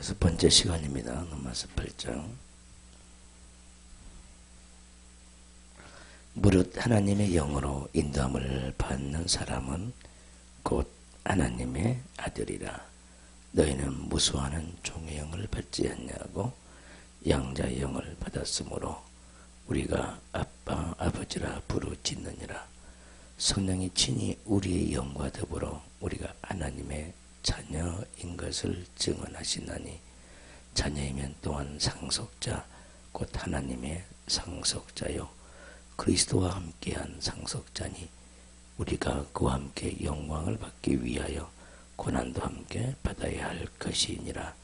6번째 시간입니다. 로마서 8장. 무릇 하나님의 영으로 인도함을 받는 사람은 곧 하나님의 아들이라. 너희는 무수하는 종의 영을 받지 않냐고 양자의 영을 받았으므로 우리가 아빠 아버지라 부르짖느니라. 성령이 친히 우리의 영과 더불어 우리가 하나님의 자녀인 것을 증언하시나니 자녀이면 또한 상속자 곧 하나님의 상속자요 그리스도와 함께한 상속자니 우리가 그와 함께 영광을 받기 위하여 고난도 함께 받아야 할 것이니라.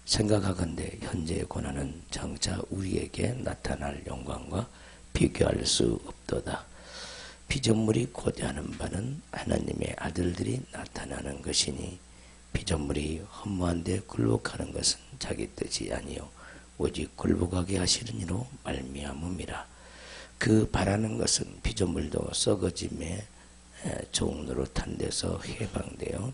생각하건대 현재의 고난은 장차 우리에게 나타날 영광과 비교할 수 없도다. 피조물이 고대하는 바는 하나님의 아들들이 나타나는 것이니 피조물이 허무한데 굴복하는 것은 자기 뜻이 아니요 오직 굴복하게 하시는 이로 말미암음이라. 그 바라는 것은 피조물도 썩어짐에 좋은 노릇한 데서 해방되어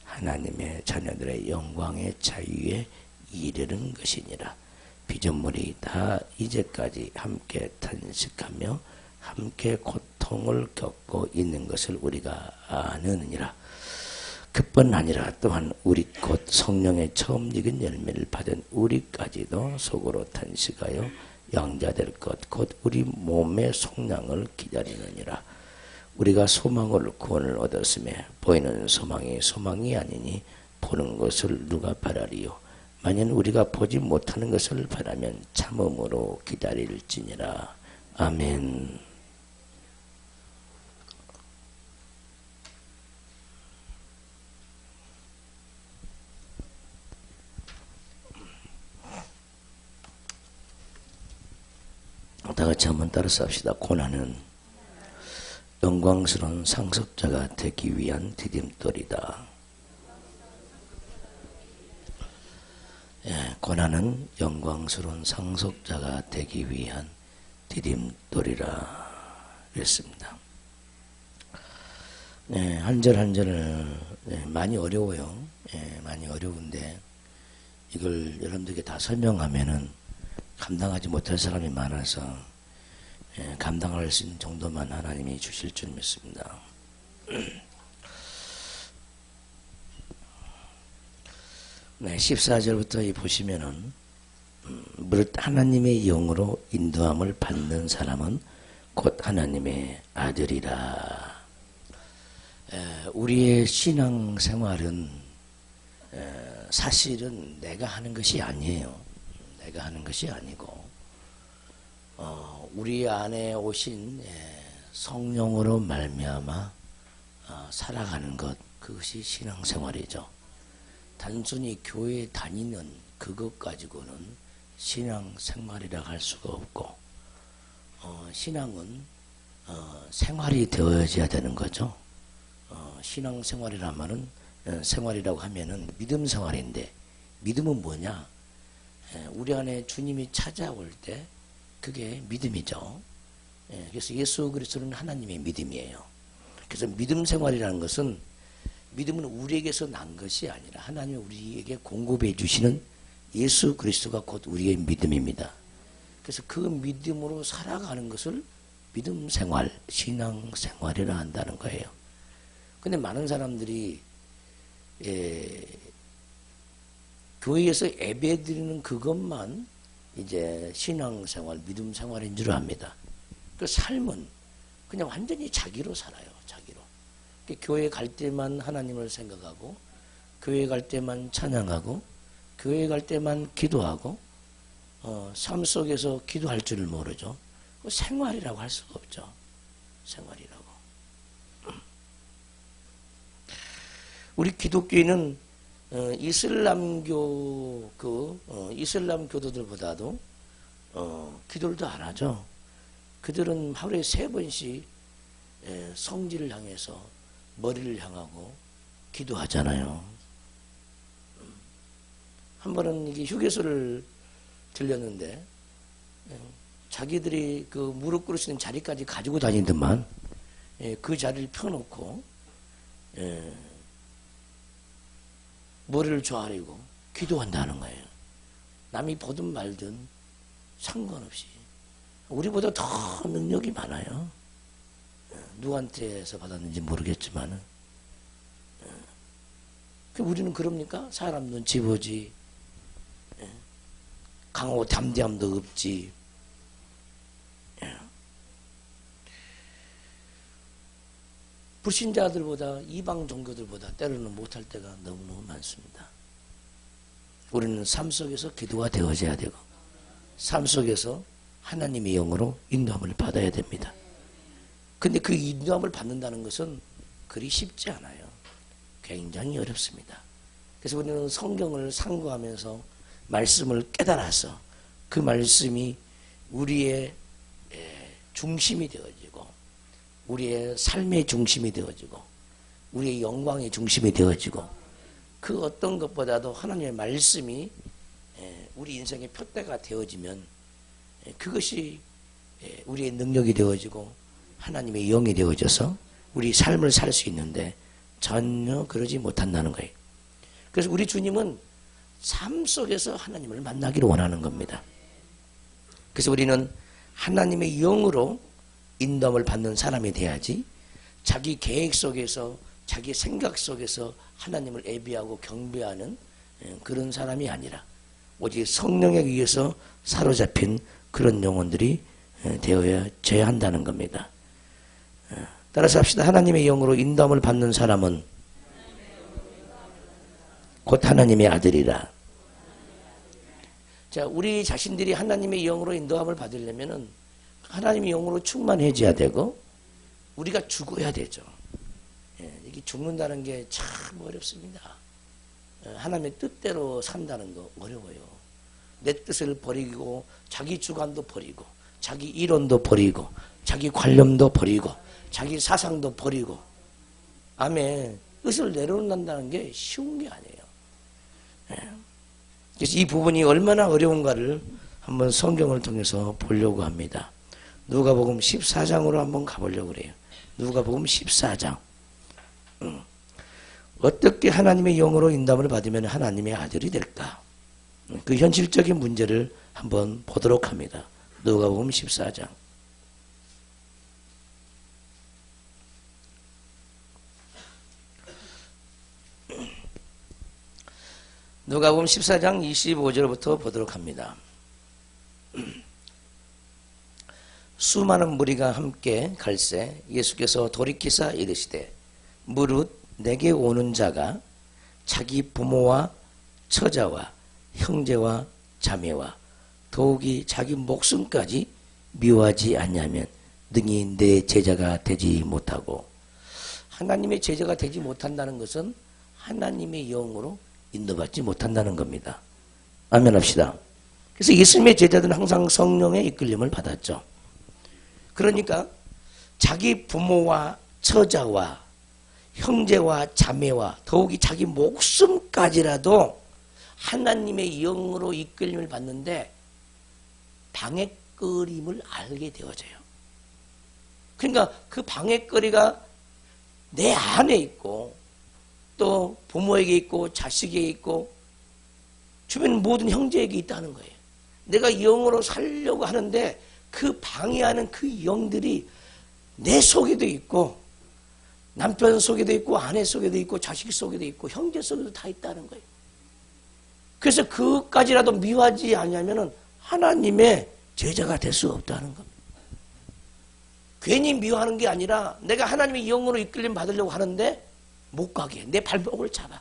하나님의 자녀들의 영광의 자유에 이르는 것이니라. 피조물이 다 이제까지 함께 탄식하며 함께 고통을 겪고 있는 것을 우리가 아느니라. 그뿐 아니라 또한 우리 곧 성령의 처음 익은 열매를 받은 우리까지도 속으로 탄식하여 양자될 것 곧 우리 몸의 속량을 기다리느니라. 우리가 소망으로 구원을 얻었음에 보이는 소망이 소망이 아니니 보는 것을 누가 바라리요. 만일 우리가 보지 못하는 것을 바라면 참음으로 기다릴지니라. 아멘. 다같이 한번 따라서 합시다. 고난은 영광스러운 상속자가 되기 위한 디딤돌이다. 고난은 영광스러운 상속자가 되기 위한 디딤돌이라 그랬습니다. 한 절 한 절을 많이 어려워요. 많이 어려운데 이걸 여러분들에게 다 설명하면은 감당하지 못할 사람이 많아서 감당할 수 있는 정도만 하나님이 주실 줄 믿습니다. 14절부터 보시면은 무릇 하나님의 영으로 인도함을 받는 사람은 곧 하나님의 아들이라. 우리의 신앙생활은 사실은 내가 하는 것이 아니에요. 내가 하는 것이 아니고 우리 안에 오신 성령으로 말미암아 살아가는 것, 그것이 신앙생활이죠. 단순히 교회에 다니는 그것 가지고는 신앙생활이라 할 수가 없고 신앙은 생활이 되어져야 되는 거죠. 신앙생활이란 말은 생활이라고 하면은 믿음 생활인데 믿음은 뭐냐? 우리 안에 주님이 찾아올 때 그게 믿음이죠. 그래서 예수 그리스도는 하나님의 믿음이에요. 그래서 믿음 생활이라는 것은 믿음은 우리에게서 난 것이 아니라 하나님이 우리에게 공급해 주시는 예수 그리스도가 곧 우리의 믿음입니다. 그래서 그 믿음으로 살아가는 것을 믿음 생활, 신앙 생활이라 한다는 거예요. 근데 많은 사람들이 교회에서 예배드리는 그것만 이제 신앙생활, 믿음 생활인 줄 압니다. 그 삶은 그냥 완전히 자기로 살아요. 자기로. 교회 갈 때만 하나님을 생각하고 교회 갈 때만 찬양하고 교회 갈 때만 기도하고 삶 속에서 기도할 줄을 모르죠. 생활이라고 할 수가 없죠. 생활이라고. 우리 기독교인은 이슬람교 이슬람 교도들보다도 기도를 더 안 하죠. 그들은 하루에 3번씩 성지를 향해서 머리를 향하고 기도하잖아요. 한 번은 이게 휴게소를 들렸는데 자기들이 그 무릎 꿇으시는 자리까지 가지고 다니더만 그 자리를 펴놓고 머리를 조아리고 기도한다는 거예요. 남이 보든 말든 상관없이. 우리보다 더 능력이 많아요. 누구한테서 받았는지 모르겠지만 우리는 그럽니까? 사람 눈치 보지. 강하고 담대함도 없지. 불신자들보다 이방 종교들보다 때로는 못할 때가 너무너무 많습니다. 우리는 삶 속에서 기도가 되어져야 되고 삶 속에서 하나님의 영으로 인도함을 받아야 됩니다. 근데 그 인도함을 받는다는 것은 그리 쉽지 않아요. 굉장히 어렵습니다. 그래서 우리는 성경을 상고하면서 말씀을 깨달아서 그 말씀이 우리의 중심이 되어지고 우리의 삶의 중심이 되어지고 우리의 영광의 중심이 되어지고 그 어떤 것보다도 하나님의 말씀이 우리 인생의 표대가 되어지면 그것이 우리의 능력이 되어지고 하나님의 영이 되어져서 우리 삶을 살 수 있는데 전혀 그러지 못한다는 거예요. 그래서 우리 주님은 삶 속에서 하나님을 만나기를 원하는 겁니다. 그래서 우리는 하나님의 영으로 인도함을 받는 사람이 돼야지 자기 계획 속에서 자기 생각 속에서 하나님을 예배하고 경배하는 그런 사람이 아니라 오직 성령에 의해서 사로잡힌 그런 영혼들이 되어져야 한다는 겁니다. 따라서 합시다. 하나님의 영으로 인도함을 받는 사람은 곧 하나님의 아들이라. 자, 우리 자신들이 하나님의 영으로 인도함을 받으려면은 하나님의 영으로 충만해져야 되고 우리가 죽어야 되죠. 이게 죽는다는 게 참 어렵습니다. 하나님의 뜻대로 산다는 거 어려워요. 내 뜻을 버리고 자기 주관도 버리고 자기 이론도 버리고 자기 관념도 버리고 자기 사상도 버리고 아멘. 뜻을 내려놓는다는 게 쉬운 게 아니에요. 그래서 이 부분이 얼마나 어려운가를 한번 성경을 통해서 보려고 합니다. 누가복음 14장으로 한번 가보려고 그래요. 누가복음 14장. 어떻게 하나님의 영으로 인도함을 받으면 하나님의 아들이 될까? 그 현실적인 문제를 한번 보도록 합니다. 누가복음 14장. 누가복음 14장 25절부터 보도록 합니다. 수많은 무리가 함께 갈새 예수께서 돌이키사 이르시되 무릇 내게 오는 자가 자기 부모와 처자와 형제와 자매와 더욱이 자기 목숨까지 미워하지 않냐면 능히 내 제자가 되지 못하고. 하나님의 제자가 되지 못한다는 것은 하나님의 영으로 인도받지 못한다는 겁니다. 아멘 합시다. 그래서 예수님의 제자들은 항상 성령의 이끌림을 받았죠. 그러니까 자기 부모와 처자와 형제와 자매와 더욱이 자기 목숨까지라도 하나님의 영으로 이끌림을 받는데 방해거림을 알게 되어져요. 그러니까 그 방해거리가 내 안에 있고 또 부모에게 있고 자식에게 있고 주변 모든 형제에게 있다는 거예요. 내가 영으로 살려고 하는데 그 방해하는 그 영들이 내 속에도 있고 남편 속에도 있고 아내 속에도 있고 자식 속에도 있고 형제 속에도 다 있다는 거예요. 그래서 그까지라도 미워하지 않으면 하나님의 제자가 될 수 없다는 겁니다. 괜히 미워하는 게 아니라 내가 하나님의 영으로 이끌림 받으려고 하는데 못 가게 내 발목을 잡아.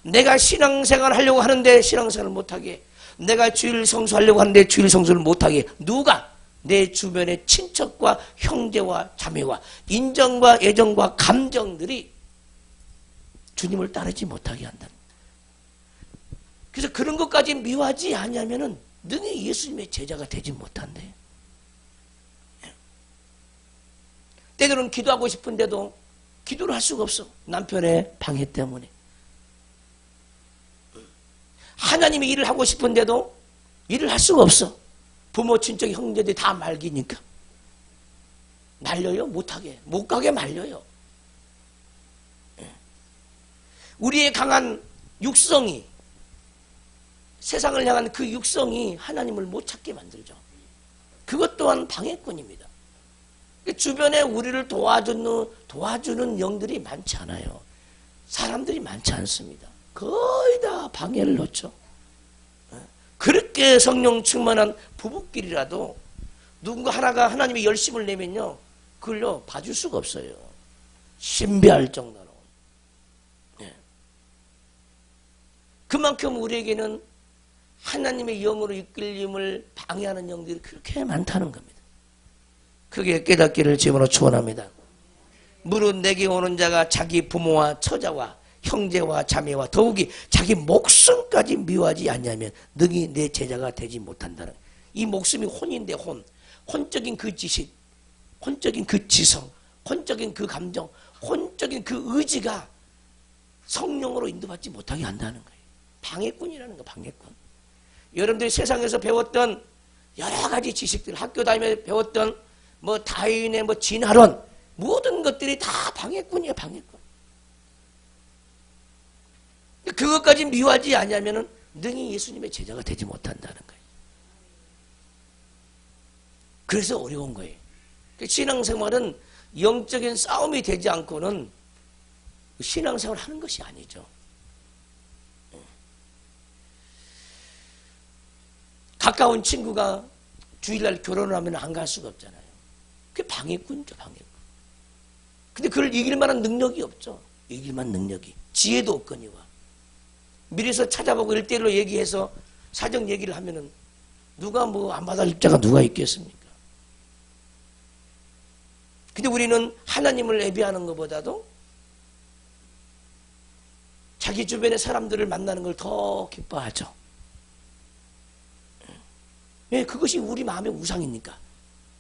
내가 신앙생활 하려고 하는데 신앙생활을 못하게, 내가 주일 성수하려고 하는데 주일 성수를 못하게. 누가? 내 주변의 친척과 형제와 자매와 인정과 애정과 감정들이 주님을 따르지 못하게 한다. 그래서 그런 것까지 미워하지 않으면은 능히 예수님의 제자가 되지 못한대. 때로는 기도하고 싶은데도 기도를 할 수가 없어. 남편의 방해 때문에. 하나님의 일을 하고 싶은데도 일을 할 수가 없어. 부모, 친척, 형제들이 다 말기니까. 말려요? 못하게. 못 가게 말려요. 우리의 강한 육성이 세상을 향한 그 육성이 하나님을 못 찾게 만들죠. 그것 또한 방해꾼입니다. 주변에 우리를 도와주는 영들이 많지 않아요. 사람들이 많지 않습니다. 거의 다 방해를 놓죠. 그렇게 성령 충만한 부부끼리라도 누군가 하나가 하나님의 열심을 내면요, 그걸요 봐줄 수가 없어요. 신비할 정도로. 그만큼 우리에게는 하나님의 영으로 이끌림을 방해하는 영들이 그렇게 많다는 겁니다. 그게 깨닫기를 주님으로 축원합니다. 무릇 내게 오는 자가 자기 부모와 처자와 형제와 자매와 더욱이 자기 목숨까지 미워하지 않냐면 능히 내 제자가 되지 못한다는. 이 목숨이 혼인데 혼적인 그 지식, 혼적인 그 지성, 혼적인 그 감정, 혼적인 그 의지가 성령으로 인도받지 못하게 한다는 거예요. 방해꾼이라는 거, 방해꾼. 여러분들이 세상에서 배웠던 여러 가지 지식들, 학교 다니면서 배웠던 뭐 다윈의 뭐 진화론, 모든 것들이 다 방해꾼이에요, 방해꾼. 그것까지 미워하지 않냐면은 능히 예수님의 제자가 되지 못한다는 거예요. 그래서 어려운 거예요. 신앙생활은 영적인 싸움이 되지 않고는 신앙생활을 하는 것이 아니죠. 가까운 친구가 주일날 결혼을 하면 안 갈 수가 없잖아요. 그게 방해꾼이죠, 방해꾼. 근데 그걸 이길 만한 능력이 없죠. 이길 만한 능력이. 지혜도 없거니와. 미리서 찾아보고 1대1로 얘기해서 사정 얘기를 하면은 누가 뭐 안 받아줄 자가 누가 있겠습니까? 근데 우리는 하나님을 예배하는 것보다도 자기 주변의 사람들을 만나는 걸 더 기뻐하죠. 왜? 그것이 우리 마음의 우상이니까.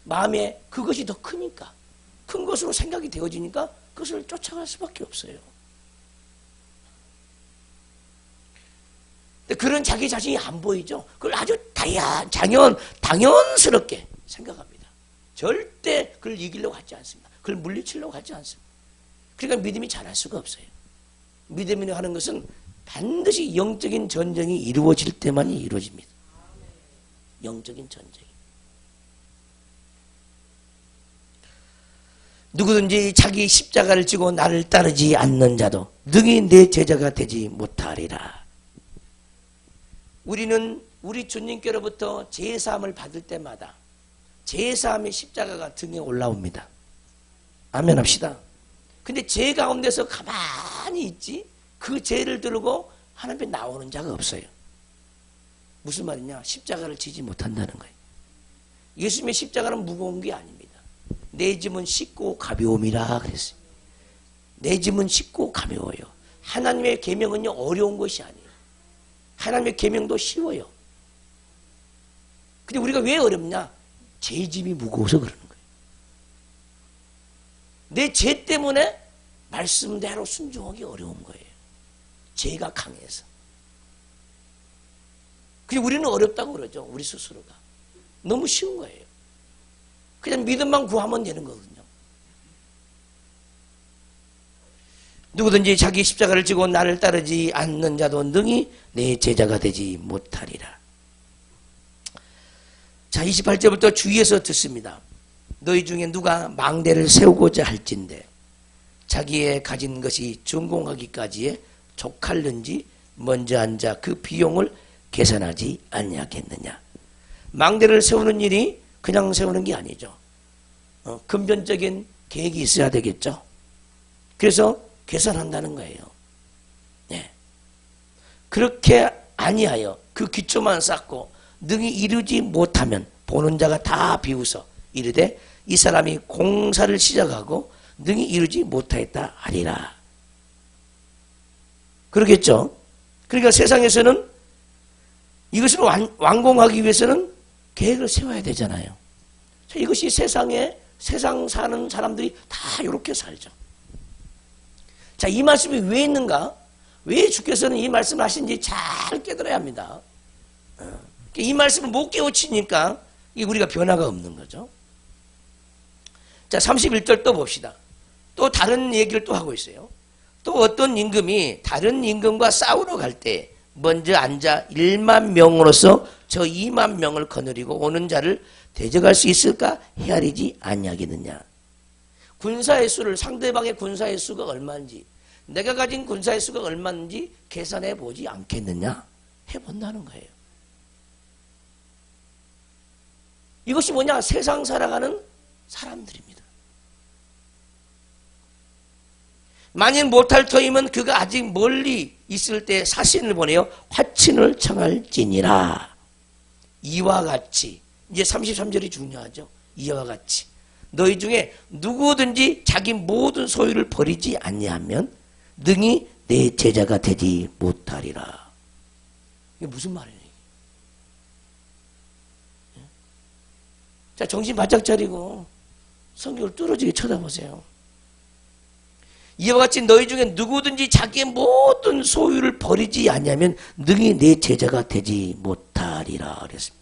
마음에 그것이 더 크니까. 큰 것으로 생각이 되어지니까 그것을 쫓아갈 수밖에 없어요. 근데 그런 자기 자신이 안 보이죠. 그걸 아주 당연스럽게 생각합니다. 절대 그걸 이기려고 하지 않습니다. 그걸 물리치려고 하지 않습니다. 그러니까 믿음이 자랄 수가 없어요. 믿음이 하는 것은 반드시 영적인 전쟁이 이루어질 때만이 이루어집니다. 영적인 전쟁. 누구든지 자기 십자가를 지고 나를 따르지 않는 자도 능히 내 제자가 되지 못하리라. 우리는 우리 주님께로부터 제사함을 받을 때마다 제사함의 십자가가 등에 올라옵니다. 아멘 합시다. 근데 죄 가운데서 가만히 있지 그 죄를 들고 하나님 앞에 나오는 자가 없어요. 무슨 말이냐? 십자가를 지지 못한다는 거예요. 예수님의 십자가는 무거운 게 아닙니다. 내 짐은 쉽고 가벼움이라 그랬어요. 내 짐은 쉽고 가벼워요. 하나님의 계명은요 어려운 것이 아니에요. 하나님의 계명도 쉬워요. 근데 우리가 왜 어렵냐? 제 짐이 무거워서 그러는 거예요. 내 죄 때문에 말씀대로 순종하기 어려운 거예요. 죄가 강해서. 근데 우리는 어렵다고 그러죠. 우리 스스로가. 너무 쉬운 거예요. 그냥 믿음만 구하면 되는 거거든요. 누구든지 자기 십자가를 지고 나를 따르지 않는 자도 능히 내 제자가 되지 못하리라. 자, 28절부터 주위에서 듣습니다. 너희 중에 누가 망대를 세우고자 할진대 자기의 가진 것이 준공하기까지에 족할는지 먼저 앉아 그 비용을 계산하지 않냐겠느냐. 망대를 세우는 일이 그냥 세우는 게 아니죠. 금전적인 계획이 있어야 되겠죠. 그래서 계산한다는 거예요. 네. 그렇게 아니하여 그 기초만 쌓고 능히 이루지 못하면 보는 자가 다 비웃어 이르되 이 사람이 공사를 시작하고 능히 이루지 못하였다 하리라. 그러겠죠. 그러니까 세상에서는 이것을 완공하기 위해서는 계획을 세워야 되잖아요. 이것이 세상 사는 사람들이 다 이렇게 살죠. 자, 이 말씀이 왜 있는가? 왜 주께서는 이 말씀을 하신지 잘 깨달아야 합니다. 이 말씀을 못 깨우치니까 우리가 변화가 없는 거죠. 자, 31절 또 봅시다. 또 다른 얘기를 또 하고 있어요. 또 어떤 임금이 다른 임금과 싸우러 갈 때 먼저 앉아 1만 명으로서 저 2만 명을 거느리고 오는 자를 대적할 수 있을까 헤아리지 아니하겠느냐. 군사의 수를, 상대방의 군사의 수가 얼마인지, 내가 가진 군사의 수가 얼마인지 계산해 보지 않겠느냐. 해본다는 거예요. 이것이 뭐냐? 세상 살아가는 사람들입니다. 만일 못할 터이면 그가 아직 멀리 있을 때 사신을 보내어 화친을 청할지니라. 이와 같이, 이제 33절이 중요하죠. 이와 같이 너희 중에 누구든지 자기 모든 소유를 버리지 아니하면 능히 내 제자가 되지 못하리라. 이게 무슨 말이에요? 자, 정신 바짝 차리고 성경을 뚫어지게 쳐다보세요. 이와 같이 너희 중에 누구든지 자기의 모든 소유를 버리지 아니하면 능히 내 제자가 되지 못하리라 그랬습니다.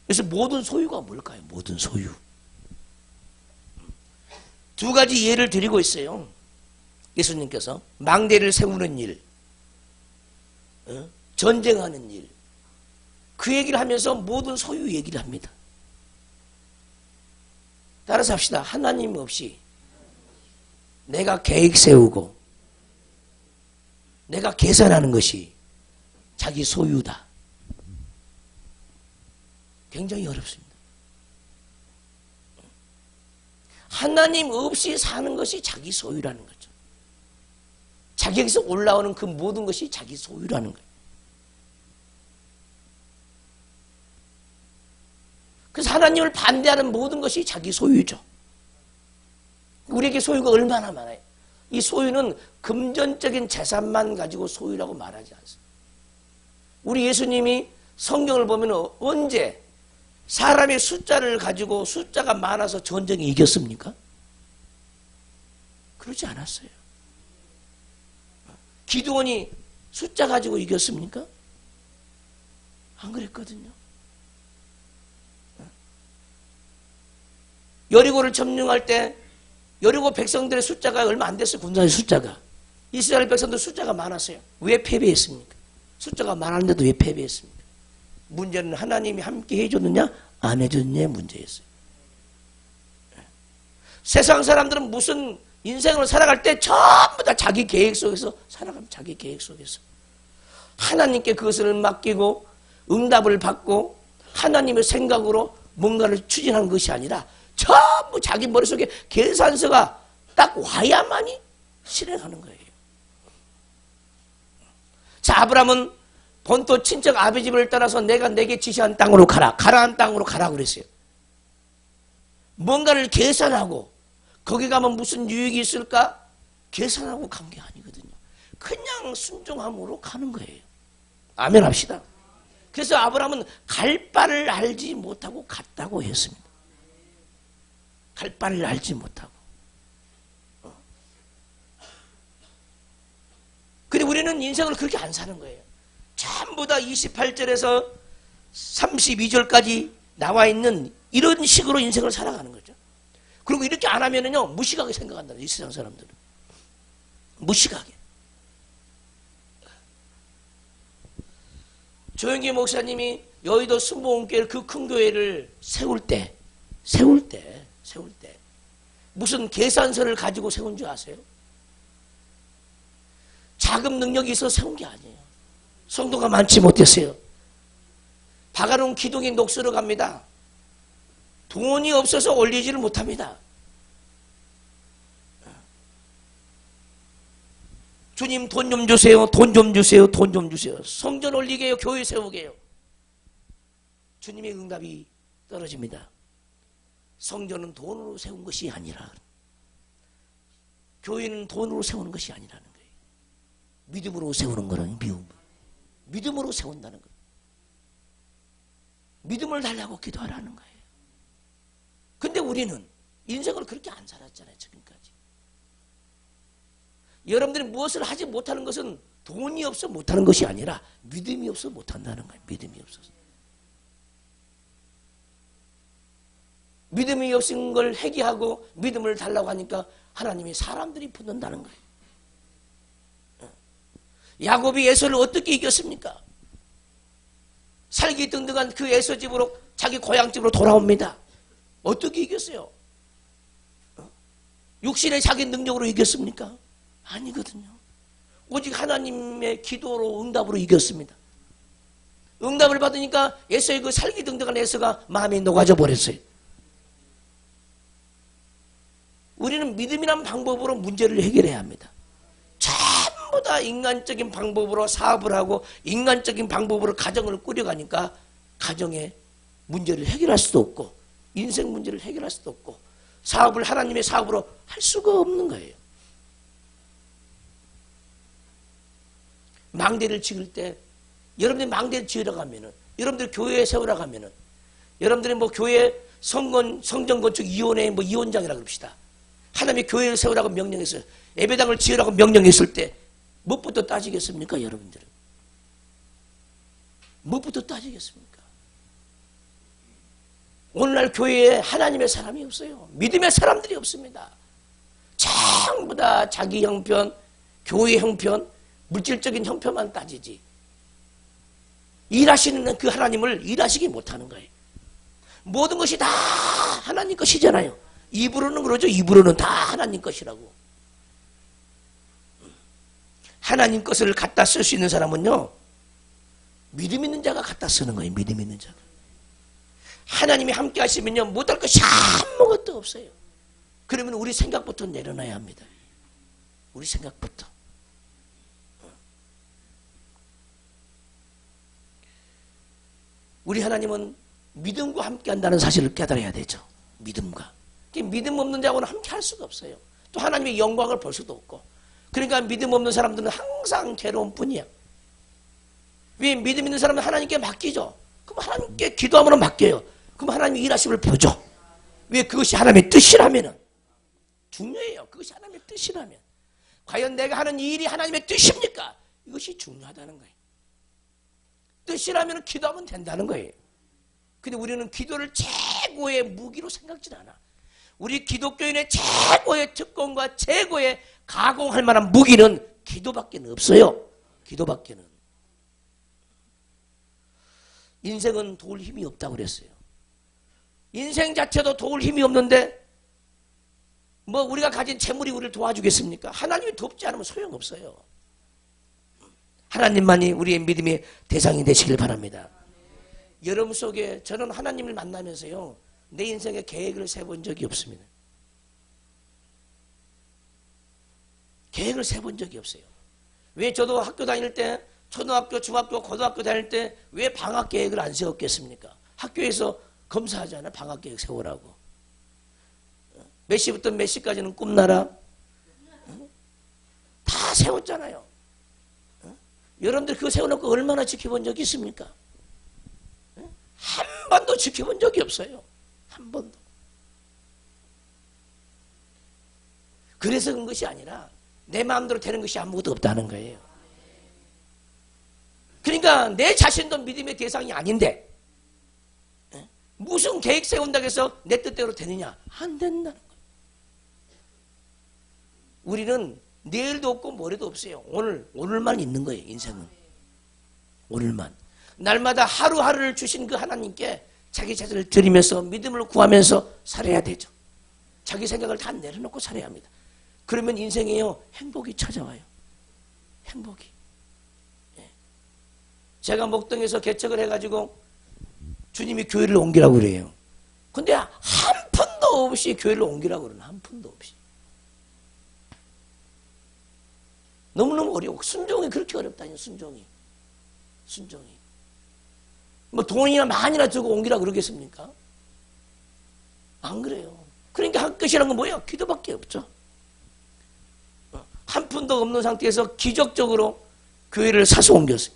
그래서 모든 소유가 뭘까요? 모든 소유. 두 가지 예를 드리고 있어요. 예수님께서 망대를 세우는 일, 전쟁하는 일, 그 얘기를 하면서 모든 소유 얘기를 합니다. 따라서 합시다. 하나님 없이 내가 계획 세우고 내가 계산하는 것이 자기 소유다. 굉장히 어렵습니다. 하나님 없이 사는 것이 자기 소유라는 거죠. 자기에게서 올라오는 그 모든 것이 자기 소유라는 거예요. 그래서 하나님을 반대하는 모든 것이 자기 소유죠. 우리에게 소유가 얼마나 많아요. 이 소유는 금전적인 재산만 가지고 소유라고 말하지 않습니다. 우리 예수님이 성경을 보면 언제 사람의 숫자를 가지고 숫자가 많아서 전쟁에 이겼습니까? 그러지 않았어요. 기드온이 숫자 가지고 이겼습니까? 안 그랬거든요. 여리고를 점령할 때 여리고 백성들의 숫자가 얼마 안 됐어요. 군사의 숫자가. 이스라엘 백성들 숫자가 많았어요. 왜 패배했습니까? 숫자가 많았는데도 왜 패배했습니까? 문제는 하나님이 함께 해줬느냐 안 해줬느냐의 문제였어요. 세상 사람들은 무슨 인생을 살아갈 때 전부 다 자기 계획 속에서 살아갑니다. 자기 계획 속에서. 하나님께 그것을 맡기고 응답을 받고 하나님의 생각으로 뭔가를 추진하는 것이 아니라 전부 자기 머릿속에 계산서가 딱 와야만이 실행하는 거예요. 자, 아브라함은 본토 친척 아비 집을 떠나서 내가 내게 지시한 땅으로 가라. 가라한 땅으로 가라 그랬어요. 뭔가를 계산하고 거기 가면 무슨 유익이 있을까? 계산하고 간 게 아니거든요. 그냥 순종함으로 가는 거예요. 아멘 합시다. 그래서 아브라함은 갈 바를 알지 못하고 갔다고 했습니다. 갈 바를 알지 못하고. 근데 우리는 인생을 그렇게 안 사는 거예요. 전부 다 28절에서 32절까지 나와 있는 이런 식으로 인생을 살아가는 거죠. 그리고 이렇게 안 하면은요, 무식하게 생각한다. 이 세상 사람들은. 무식하게. 조영기 목사님이 여의도 순복음교회 그 큰 교회를 세울 때 무슨 계산서를 가지고 세운 줄 아세요? 자금 능력이 있어서 세운 게 아니에요. 성도가 많지 못했어요. 박아놓은 기둥이 녹슬어 갑니다. 돈이 없어서 올리지를 못합니다. 주님 돈 좀 주세요. 돈 좀 주세요. 돈 좀 주세요. 성전 올리게요. 교회 세우게요. 주님의 응답이 떨어집니다. 성전은 돈으로 세운 것이 아니라, 교회는 돈으로 세우는 것이 아니라는 거예요. 믿음으로 세우는 거는 믿음으로 세운다는 거예요. 믿음을 달라고 기도하라는 거예요. 근데 우리는 인생을 그렇게 안 살았잖아요. 지금까지. 여러분들이 무엇을 하지 못하는 것은 돈이 없어 못하는 것이 아니라 믿음이 없어 못한다는 거예요. 믿음이 없어서. 믿음이 없은 걸 회개하고 믿음을 달라고 하니까 하나님이 사람들이 붙는다는 거예요. 야곱이 에서를 어떻게 이겼습니까? 살기등등한 그 에서 집으로 자기 고향 집으로 돌아옵니다. 어떻게 이겼어요? 육신의 자기 능력으로 이겼습니까? 아니거든요. 오직 하나님의 기도로 응답으로 이겼습니다. 응답을 받으니까 에서의 그 살기등등한 에서가 마음이 녹아져 버렸어요. 우리는 믿음이란 방법으로 문제를 해결해야 합니다. 전부 다 인간적인 방법으로 사업을 하고 인간적인 방법으로 가정을 꾸려가니까 가정의 문제를 해결할 수도 없고 인생 문제를 해결할 수도 없고 사업을 하나님의 사업으로 할 수가 없는 거예요. 망대를 지을 때 여러분들이 망대를 지으러 가면은 여러분들 교회에 세우러 가면은 여러분들이 뭐 교회 성전건축위원회 뭐 위원장이라 그럽시다. 하나님의 교회를 세우라고 명령했어요. 예배당을 지으라고 명령했을 때 무엇부터 따지겠습니까, 여러분들은? 무엇부터 따지겠습니까? 오늘날 교회에 하나님의 사람이 없어요. 믿음의 사람들이 없습니다. 전부 다 자기 형편, 교회 형편, 물질적인 형편만 따지지. 일하시는 그 하나님을 일하시기 못하는 거예요. 모든 것이 다 하나님 것이잖아요. 입으로는 그러죠. 입으로는 다 하나님 것이라고. 하나님 것을 갖다 쓸 수 있는 사람은요, 믿음 있는 자가 갖다 쓰는 거예요. 믿음 있는 자가. 하나님이 함께 하시면요, 못할 것이 아무것도 없어요. 그러면 우리 생각부터 내려놔야 합니다. 우리 생각부터. 우리 하나님은 믿음과 함께 한다는 사실을 깨달아야 되죠. 믿음과. 믿음 없는 자하고는 함께 할 수가 없어요. 또 하나님의 영광을 볼 수도 없고. 그러니까 믿음 없는 사람들은 항상 괴로운 뿐이야. 왜? 믿음 있는 사람은 하나님께 맡기죠. 그럼 하나님께 기도하면 맡겨요. 그럼 하나님의 일하심을 보죠. 왜? 그것이 하나님의 뜻이라면. 중요해요. 그것이 하나님의 뜻이라면. 과연 내가 하는 이 일이 하나님의 뜻입니까? 이것이 중요하다는 거예요. 뜻이라면 기도하면 된다는 거예요. 근데 우리는 기도를 최고의 무기로 생각지 않아. 우리 기독교인의 최고의 특권과 최고의 가공할 만한 무기는 기도밖에 없어요. 기도밖에는. 인생은 도울 힘이 없다고 그랬어요. 인생 자체도 도울 힘이 없는데 뭐 우리가 가진 재물이 우리를 도와주겠습니까? 하나님이 돕지 않으면 소용없어요. 하나님만이 우리의 믿음의 대상이 되시길 바랍니다. 여러분 속에 저는 하나님을 만나면서요, 내 인생의 계획을 세본 적이 없습니다. 계획을 세본 적이 없어요. 왜? 저도 학교 다닐 때, 초등학교, 중학교, 고등학교 다닐 때 왜 방학 계획을 안 세웠겠습니까? 학교에서 검사하잖아요. 방학 계획 세우라고. 몇 시부터 몇 시까지는 꿈나라? 다 세웠잖아요. 여러분들 그거 세워놓고 얼마나 지켜본 적이 있습니까? 한 번도 지켜본 적이 없어요. 한 번도. 그래서 그런 것이 아니라 내 마음대로 되는 것이 아무것도 없다는 거예요. 그러니까 내 자신도 믿음의 대상이 아닌데 무슨 계획 세운다고 해서 내 뜻대로 되느냐? 안 된다는 거예요. 우리는 내일도 없고 모레도 없어요. 오늘만 있는 거예요. 인생은. 오늘만. 날마다 하루하루를 주신 그 하나님께 자기 자신을 드리면서 믿음을 구하면서 살아야 되죠. 자기 생각을 다 내려놓고 살아야 합니다. 그러면 인생에요, 행복이 찾아와요. 행복이. 제가 목동에서 개척을 해가지고 주님이 교회를 옮기라고 그래요. 근데 한 푼도 없이 교회를 옮기라고 그러는, 한 푼도 없이. 너무너무 어려워. 순종이 그렇게 어렵다니, 순종이. 뭐 돈이나 많이나 주고 옮기라 그러겠습니까? 안 그래요. 그러니까 할 것이란 건 뭐예요? 기도밖에 없죠. 한 푼도 없는 상태에서 기적적으로 교회를 사서 옮겼어요.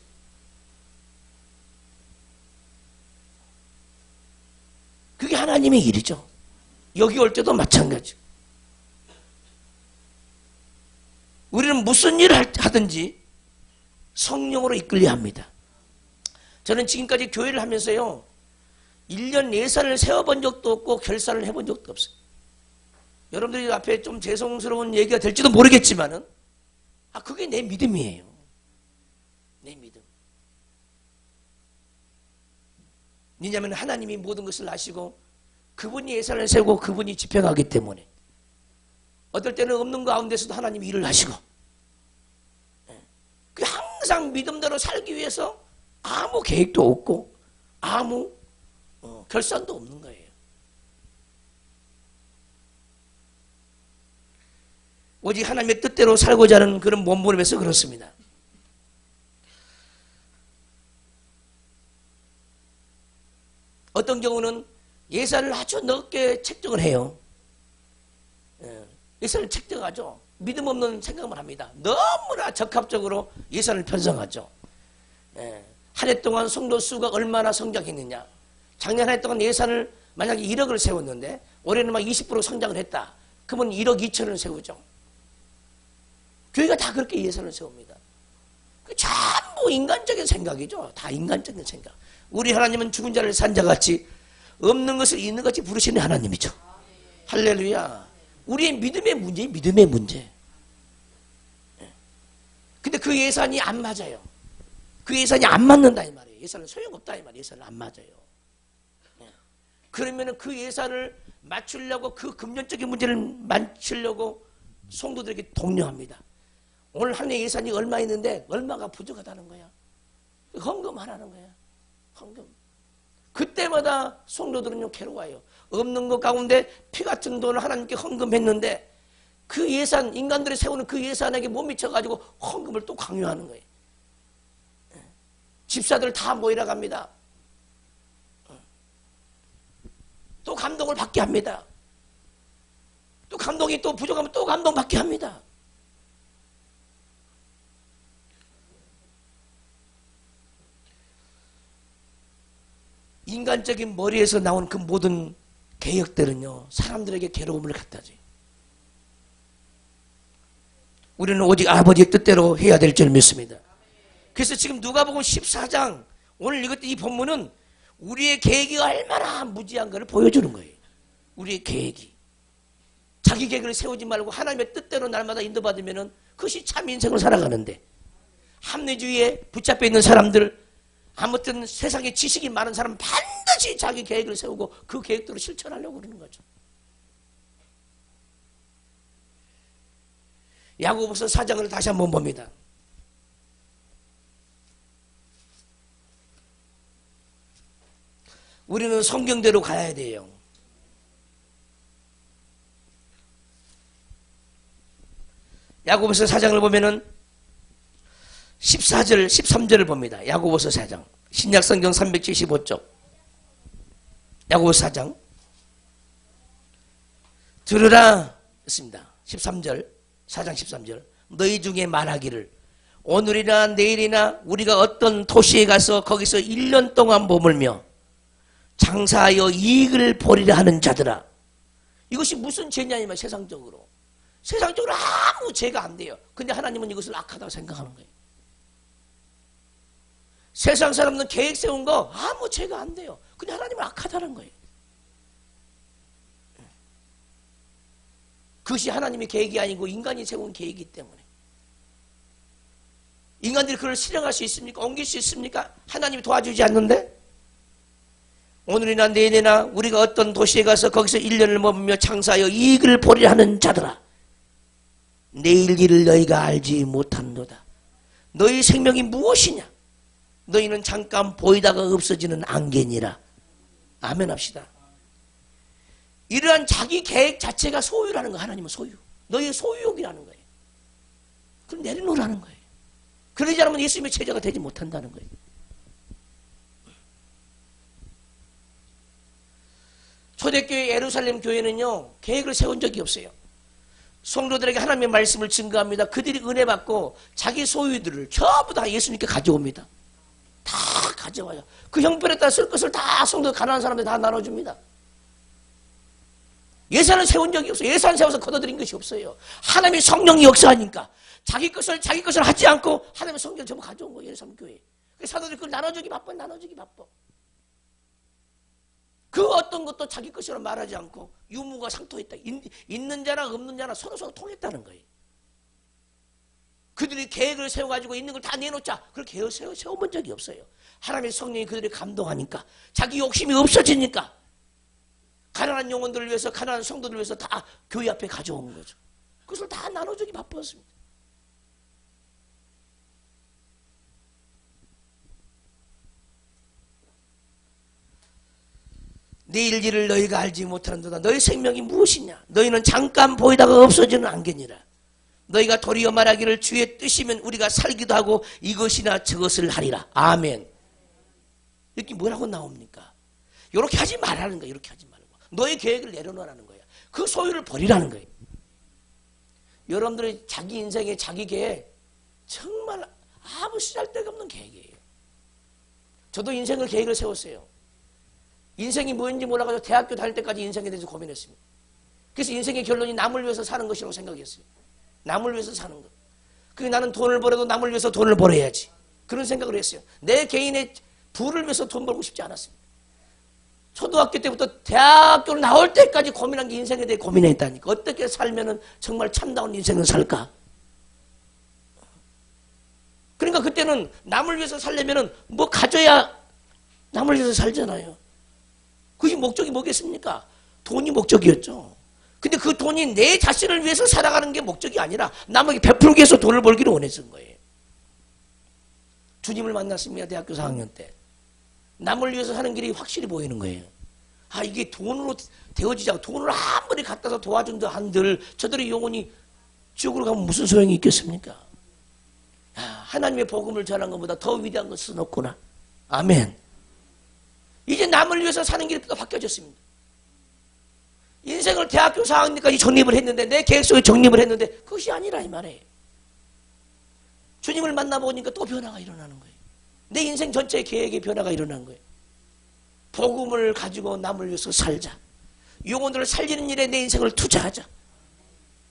그게 하나님의 일이죠. 여기 올 때도 마찬가지. 우리는 무슨 일을 하든지 성령으로 이끌려야 합니다. 저는 지금까지 교회를 하면서요, 1년 예산을 세워본 적도 없고 결산을 해본 적도 없어요. 여러분들이 앞에 좀 죄송스러운 얘기가 될지도 모르겠지만은, 그게 내 믿음이에요. 내 믿음. 왜냐하면 하나님이 모든 것을 아시고 그분이 예산을 세우고 그분이 집행하기 때문에 어떨 때는 없는 가운데서도 하나님이 일을 하시고 항상 믿음대로 살기 위해서 아무 계획도 없고 아무 결산도 없는 거예요. 오직 하나님의 뜻대로 살고자 하는 그런 몸부림에서 그렇습니다. 어떤 경우는 예산을 아주 넓게 책정을 해요. 예산을 책정하죠. 믿음 없는 생각만 합니다. 너무나 적합적으로 예산을 편성하죠. 한 해 동안 성도 수가 얼마나 성장했느냐. 작년 한 해 동안 예산을 만약에 1억을 세웠는데 올해는 막 20% 성장을 했다. 그러면 1억 2천을 세우죠. 교회가 다 그렇게 예산을 세웁니다. 전부 인간적인 생각이죠. 다 인간적인 생각. 우리 하나님은 죽은 자를 산 자같이 없는 것을 있는 것같이 부르시는 하나님이죠. 할렐루야. 우리의 믿음의 문제예요. 믿음의 문제. 근데 그 예산이 안 맞아요. 그 예산이 안 맞는다 이 말이에요. 예산은 소용없다 이 말이에요. 예산은 안 맞아요. 그러면 그 예산을 맞추려고 그 금전적인 문제를 맞추려고 성도들에게 독려합니다. 오늘 한 해 예산이 얼마 있는데 얼마가 부족하다는 거야. 헌금하라는 거야. 헌금. 그때마다 성도들은요 괴로워요. 없는 것 가운데 피 같은 돈을 하나님께 헌금했는데 그 예산, 인간들이 세우는 그 예산에게 못 미쳐가지고 헌금을 또 강요하는 거예요. 집사들 다 모이라 갑니다. 또 감동을 받게 합니다. 또 감동이 또 부족하면 또 감동받게 합니다. 인간적인 머리에서 나온 그 모든 개혁들은요 사람들에게 괴로움을 갖다 줘요. 우리는 오직 아버지의 뜻대로 해야 될 줄 믿습니다. 그래서 지금 누가복음 14장 오늘 읽었던 이 본문은 우리의 계획이 얼마나 무지한 것을 보여주는 거예요. 우리의 계획이. 자기 계획을 세우지 말고 하나님의 뜻대로 날마다 인도받으면 그것이 참 인생을 살아가는데 합리주의에 붙잡혀 있는 사람들, 아무튼 세상에 지식이 많은 사람은 반드시 자기 계획을 세우고 그 계획대로 실천하려고 그러는 거죠. 야고보서 4장을 다시 한번 봅니다. 우리는 성경대로 가야 돼요. 야고보서 4장을 보면은 14절, 13절을 봅니다. 야고보서 4장. 신약성경 375쪽. 야고보서 4장. 들으라 했습니다. 13절. 4장 13절. 너희 중에 말하기를 오늘이나 내일이나 우리가 어떤 도시에 가서 거기서 1년 동안 머물며 장사하여 이익을 보리라 하는 자들아. 이것이 무슨 죄냐면 세상적으로. 세상적으로 아무 죄가 안 돼요. 근데 하나님은 이것을 악하다고 생각하는 거예요. 세상 사람들은 계획 세운 거 아무 죄가 안 돼요. 근데 하나님은 악하다는 거예요. 그것이 하나님의 계획이 아니고 인간이 세운 계획이기 때문에. 인간들이 그걸 실행할 수 있습니까? 옮길 수 있습니까? 하나님이 도와주지 않는데? 오늘이나 내일이나 우리가 어떤 도시에 가서 거기서 1년을 머물며 장사하여 이익을 보리라 하는 자들아. 내일 일을 너희가 알지 못한도다. 너희 생명이 무엇이냐? 너희는 잠깐 보이다가 없어지는 안개니라. 아멘 합시다. 이러한 자기 계획 자체가 소유라는 거예요. 하나님은 소유. 너희의 소유욕이라는 거예요. 그럼 내려놓으라는 거예요. 그러지 않으면 예수님의 제자가 되지 못한다는 거예요. 초대교회 예루살렘 교회는요 계획을 세운 적이 없어요. 성도들에게 하나님의 말씀을 증거합니다. 그들이 은혜 받고 자기 소유들을 전부 다 예수님께 가져옵니다. 다 가져와요. 그 형편에 따라 쓸 것을 다 성도 가난한 사람들 다 나눠줍니다. 예산을 세운 적이 없어요. 예산 세워서 걷어들인 것이 없어요. 하나님의 성령이 역사하니까 자기 것을 하지 않고 하나님의 성령을 전부 가져온 거예요. 예루살렘 교회. 사도들이 그걸 나눠주기 바빠. 그 어떤 것도 자기 것이라고 말하지 않고 유무가 상통했다. 있는 자나 없는 자나 서로 통했다는 거예요. 그들이 계획을 세워가지고 있는 걸 다 내놓자. 그렇게 계획을 세워본 적이 없어요. 하나님의 성령이 그들이 감동하니까, 자기 욕심이 없어지니까, 가난한 영혼들을 위해서, 가난한 성도들을 위해서 다 교회 앞에 가져온 거죠. 그것을 다 나눠주기 바빴습니다. 내일 일을 너희가 알지 못하는도다. 너희 생명이 무엇이냐? 너희는 잠깐 보이다가 없어지는 안개니라. 너희가 도리어 말하기를 주의 뜻이면 우리가 살기도 하고 이것이나 저것을 하리라. 아멘. 이렇게 뭐라고 나옵니까? 이렇게 하지 말라는 거예요. 이렇게 하지 말고. 너의 계획을 내려놓으라는 거예요. 그 소유를 버리라는 거예요. 여러분들의 자기 인생의 자기 계획, 정말 아무 쓰잘데가 없는 계획이에요. 저도 인생을 계획을 세웠어요. 인생이 뭐인지 몰라가지고 대학교 다닐 때까지 인생에 대해서 고민했습니다. 그래서 인생의 결론이 남을 위해서 사는 것이라고 생각했어요. 남을 위해서 사는 것. 그게 나는 돈을 벌어도 남을 위해서 돈을 벌어야지. 그런 생각을 했어요. 내 개인의 부를 위해서 돈 벌고 싶지 않았습니다. 초등학교 때부터 대학교를 나올 때까지 고민한 게 인생에 대해 고민했다니까. 어떻게 살면은 정말 참다운 인생을 살까? 그러니까 그때는 남을 위해서 살려면은 뭐 가져야 남을 위해서 살잖아요. 그게 목적이 뭐겠습니까? 돈이 목적이었죠. 근데 그 돈이 내 자신을 위해서 살아가는 게 목적이 아니라 남에게 베풀기 위해서 돈을 벌기를 원했던 거예요. 주님을 만났습니다. 대학교 4학년 때. 남을 위해서 사는 길이 확실히 보이는 거예요. 아, 이게 돈으로 되어지지 않고 돈을 아무리 갖다서 도와준다 한들 저들의 영혼이 지옥으로 가면 무슨 소용이 있겠습니까? 아, 하나님의 복음을 전한 것보다 더 위대한 것은 없구나. 아멘. 이제 남을 위해서 사는 길이 바뀌어졌습니다. 인생을 대학교 4학년까지 정립을 했는데, 내 계획 속에 정립을 했는데 그것이 아니라 이 말이에요. 주님을 만나보니까 또 변화가 일어나는 거예요. 내 인생 전체의 계획의 변화가 일어난 거예요. 복음을 가지고 남을 위해서 살자. 영혼들을 살리는 일에 내 인생을 투자하자.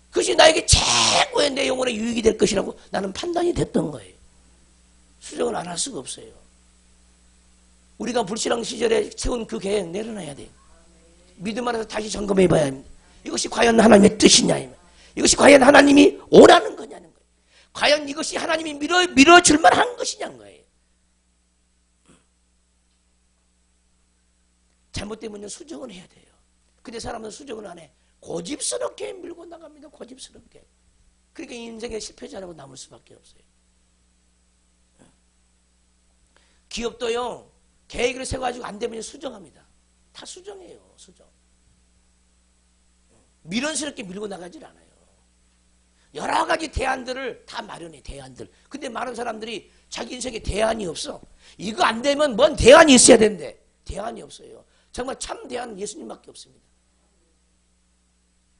그것이 나에게 최고의 내 영혼의 유익이 될 것이라고 나는 판단이 됐던 거예요. 수정을 안 할 수가 없어요. 우리가 불신앙 시절에 세운 그 계획 내려놔야 돼요. 믿음 안에서 다시 점검해 봐야 합니다. 이것이 과연 하나님의 뜻이냐, 이것이 과연 하나님이 오라는 거냐는 거예요. 과연 이것이 하나님이 밀어줄 만한 것이냐는 거예요. 잘못되면 수정을 해야 돼요. 근데 사람은 수정을 안 해. 고집스럽게 밀고 나갑니다. 고집스럽게. 그러니까 인생의 실패자라고 남을 수밖에 없어요. 기업도요, 계획을 세워가지고 안 되면 수정합니다. 다 수정해요. 수정. 미련스럽게 밀고 나가질 않아요. 여러 가지 대안들을 다 마련해. 대안들. 근데 많은 사람들이 자기 인생에 대안이 없어. 이거 안 되면 뭔 대안이 있어야 되는데 대안이 없어요. 정말 참 대안은 예수님밖에 없습니다.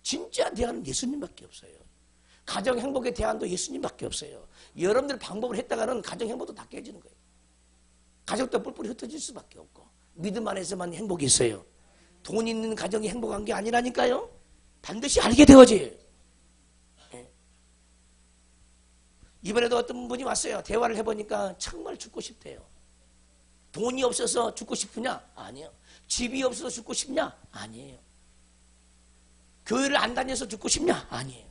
진짜 대안은 예수님밖에 없어요. 가정 행복의 대안도 예수님밖에 없어요. 여러분들 방법을 했다가는 가정 행복도 다 깨지는 거예요. 가족도 뿔뿔이 흩어질 수밖에 없고, 믿음 안에서만 행복이 있어요. 돈 있는 가정이 행복한 게 아니라니까요. 반드시 알게 되어져요. 이번에도 어떤 분이 왔어요. 대화를 해보니까 정말 죽고 싶대요. 돈이 없어서 죽고 싶으냐? 아니에요. 집이 없어서 죽고 싶냐? 아니에요. 교회를 안 다녀서 죽고 싶냐? 아니에요.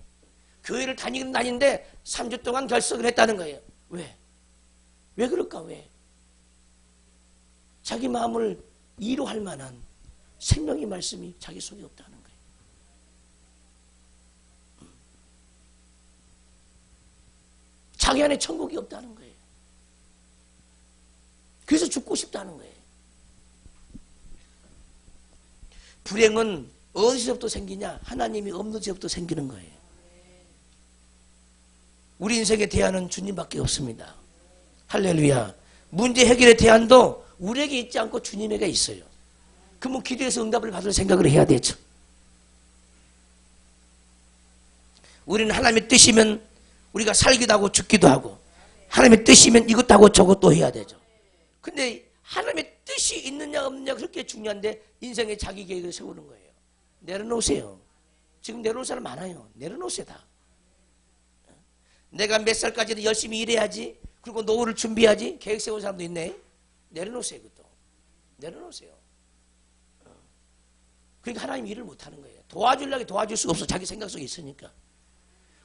교회를 다니긴 다니는데 3주 동안 결석을 했다는 거예요. 왜? 왜 그럴까? 왜? 자기 마음을 이루할 만한 생명의 말씀이 자기 속에 없다는 거예요. 자기 안에 천국이 없다는 거예요. 그래서 죽고 싶다는 거예요. 불행은 어디서부터 생기냐? 하나님이 없는 데서부터 생기는 거예요. 우리 인생의 대안은 주님밖에 없습니다. 할렐루야. 문제 해결의 대안도 우리에게 있지 않고 주님에게 있어요. 그러면 기도해서 응답을 받을 생각을 해야 되죠. 우리는 하나님의 뜻이면 우리가 살기도 하고 죽기도 하고, 하나님의 뜻이면 이것도 하고 저것도 해야 되죠. 근데 하나님의 뜻이 있느냐 없느냐 그렇게 중요한데 인생의 자기 계획을 세우는 거예요. 내려놓으세요. 지금 내려놓을 사람 많아요. 내려놓으세요 다. 내가 몇 살까지도 열심히 일해야지, 그리고 노후를 준비하지, 계획 세운 사람도 있네. 내려놓으세요. 그것도 내려놓으세요. 그러니까 하나님 일을 못하는 거예요. 도와주려고 도와줄 수가 없어. 자기 생각 속에 있으니까.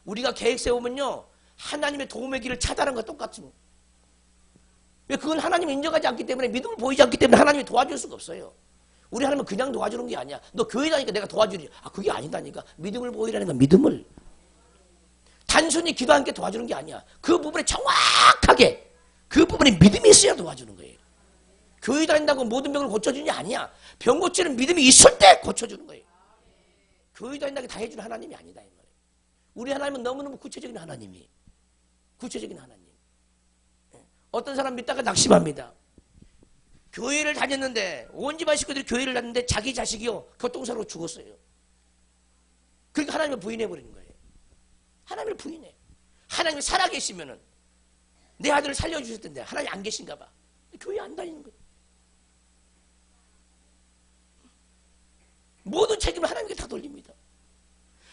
우리가 계획 세우면요, 하나님의 도움의 길을 차단한 것과 똑같습니다. 왜? 그건 하나님을 인정하지 않기 때문에, 믿음을 보이지 않기 때문에 하나님이 도와줄 수가 없어요. 우리 하나님은 그냥 도와주는 게 아니야. 너 교회 다니까 내가 도와주리. 그게 아니다니까. 믿음을 보이라는 건 믿음을. 단순히 기도하는 게 도와주는 게 아니야. 그 부분에 정확하게 그 부분에 믿음이 있어야 도와주는 거예요. 교회 다닌다고 모든 병을 고쳐주는 게 아니야. 병 고치는 믿음이 있을 때 고쳐주는 거예요. 교회 다닌다고 다 해주는 하나님이 아니다 이 말이에요. 우리 하나님은 너무너무 구체적인 하나님이. 구체적인 하나님. 어떤 사람 믿다가 낙심합니다. 교회를 다녔는데, 온 집안 식구들이 교회를 다녔는데 자기 자식이요 교통사고로 죽었어요. 그러니까 하나님을 부인해버리는 거예요. 하나님을 부인해. 하나님이 살아계시면은 내 아들을 살려주실 텐데 하나님 안 계신가 봐. 교회 안 다니는 거예요. 모든 책임을 하나님께 다 돌립니다.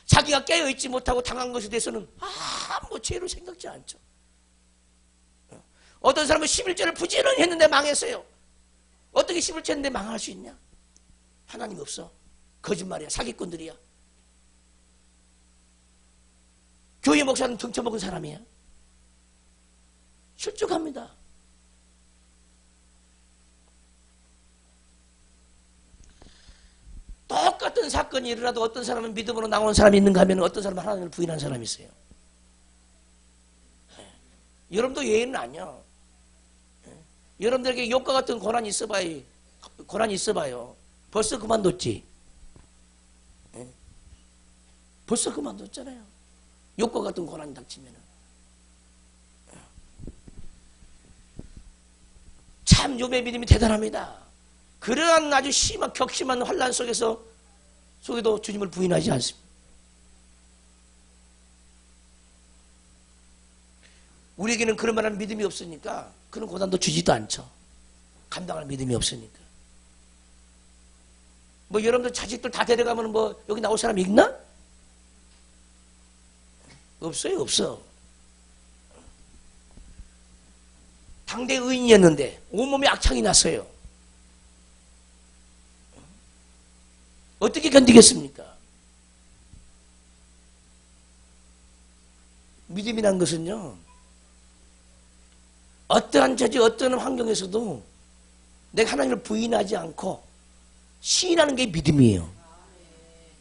자기가 깨어있지 못하고 당한 것에 대해서는 아무 죄로 생각지 않죠. 어떤 사람은 11절을 부지런히 했는데 망했어요. 어떻게 11절 했는데 망할 수 있냐? 하나님 없어. 거짓말이야. 사기꾼들이야. 교회 목사는 등쳐먹은 사람이야. 실족합니다. 똑같은 사건이 일어나도 어떤 사람은 믿음으로 나오는 사람이 있는가 하면 어떤 사람은 하나님을 부인한 사람이 있어요. 여러분도 예외는 아니야. 여러분들에게 욕과 같은 고난이 있어봐요. 벌써 그만뒀지. 벌써 그만뒀잖아요. 욕과 같은 고난이 닥치면은. 참 욥의 믿음이 대단합니다. 그러한 아주 심한 격심한 환난 속에도 주님을 부인하지 않습니다. 우리에게는 그런 만한 믿음이 없으니까 그런 고난도 주지도 않죠. 감당할 믿음이 없으니까. 뭐 여러분들 자식들 다 데려가면 뭐 여기 나올 사람이 있나? 없어요, 없어. 당대 의인이었는데 온몸에 악창이 났어요. 어떻게 견디겠습니까? 믿음이란 것은요, 어떠한 처지, 어떠한 환경에서도 내가 하나님을 부인하지 않고 시인하는 게 믿음이에요.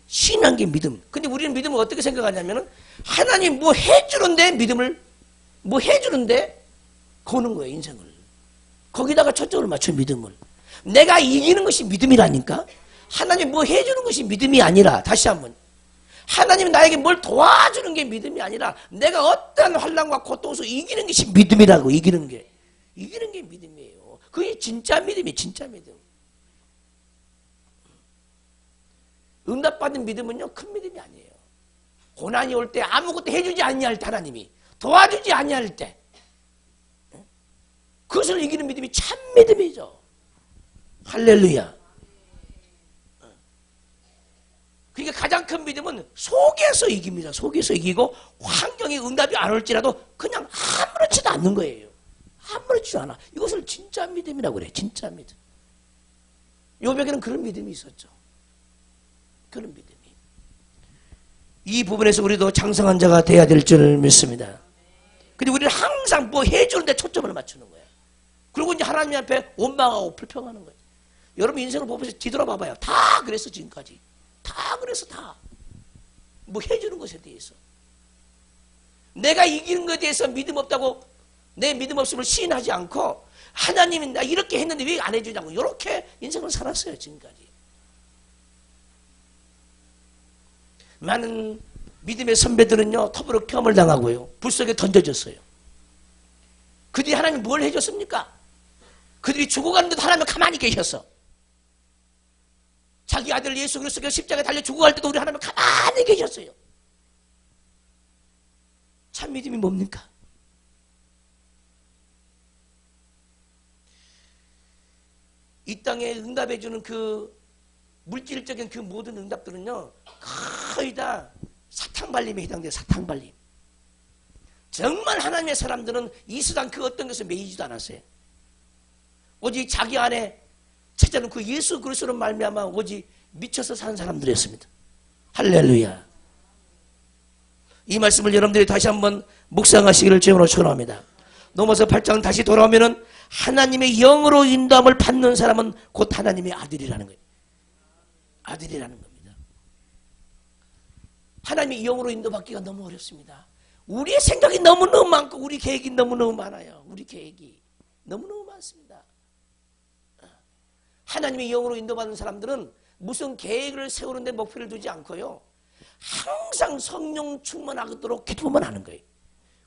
시인하는 게 믿음. 근데 우리는 믿음을 어떻게 생각하냐면은 하나님 뭐 해주는데 믿음을, 뭐 해주는데 거는 거예요, 인생을. 거기다가 초점을 맞춰 믿음을. 내가 이기는 것이 믿음이라니까? 하나님 뭐 해주는 것이 믿음이 아니라, 다시 한번. 하나님이 나에게 뭘 도와주는 게 믿음이 아니라 내가 어떤 환난과 고통 속에 이기는 것이 믿음이라고. 이기는 게 믿음이에요. 그게 진짜 믿음이에요. 진짜 믿음. 응답받는 믿음은요 큰 믿음이 아니에요. 고난이 올 때 아무것도 해주지 않냐 할 때, 하나님이 도와주지 않냐 할 때, 그것을 이기는 믿음이 참 믿음이죠. 할렐루야. 그러니까 가장 큰 믿음은 속에서 이깁니다. 속에서 이기고 환경이 응답이 안 올지라도 그냥 아무렇지도 않는 거예요. 아무렇지도 않아. 이것을 진짜 믿음이라고 그래. 진짜 믿음. 욥에게는 그런 믿음이 있었죠. 그런 믿음이. 이 부분에서 우리도 장성한 자가 돼야 될 줄 믿습니다. 근데 우리는 항상 뭐 해주는데 초점을 맞추는 거야. 그리고 이제 하나님 앞에 원망하고 불평하는 거예요. 여러분 인생을 보면서 뒤돌아봐봐요. 다 그랬어 지금까지. 다 그래서 다 뭐 해주는 것에 대해서 내가 이기는 것에 대해서 믿음 없다고 내 믿음 없음을 시인하지 않고 하나님이 나 이렇게 했는데 왜 안 해주냐고 이렇게 인생을 살았어요 지금까지. 많은 믿음의 선배들은요 터부러 폄을 당하고요 불속에 던져졌어요. 그들이 하나님 뭘 해줬습니까? 그들이 죽어가는데도 하나님은 가만히 계셨어. 자기 아들 예수 그리스도가 십자가에 달려 죽어갈 때도 우리 하나님은 가만히 계셨어요. 참 믿음이 뭡니까? 이 땅에 응답해주는 그 물질적인 그 모든 응답들은요 거의 다 사탕발림에 해당돼요. 사탕발림. 정말 하나님의 사람들은 이 세상 그 어떤 것에 매이지도 않았어요. 오직 자기 안에 찾아는 그 예수 그리스도로 말미암아 오직 미쳐서 사는 사람들이었습니다. 할렐루야. 이 말씀을 여러분들이 다시 한번 묵상하시기를 주님으로 축원합니다. 넘어서 8장 다시 돌아오면은 하나님의 영으로 인도함을 받는 사람은 곧 하나님의 아들이라는 거예요. 아들이라는 겁니다. 하나님의 영으로 인도받기가 너무 어렵습니다. 우리의 생각이 너무너무 많고 우리 계획이 너무너무 많아요. 우리 계획이 너무너무 많습니다. 하나님의 영으로 인도받는 사람들은 무슨 계획을 세우는데 목표를 두지 않고요. 항상 성령 충만하도록 기도만 하는 거예요.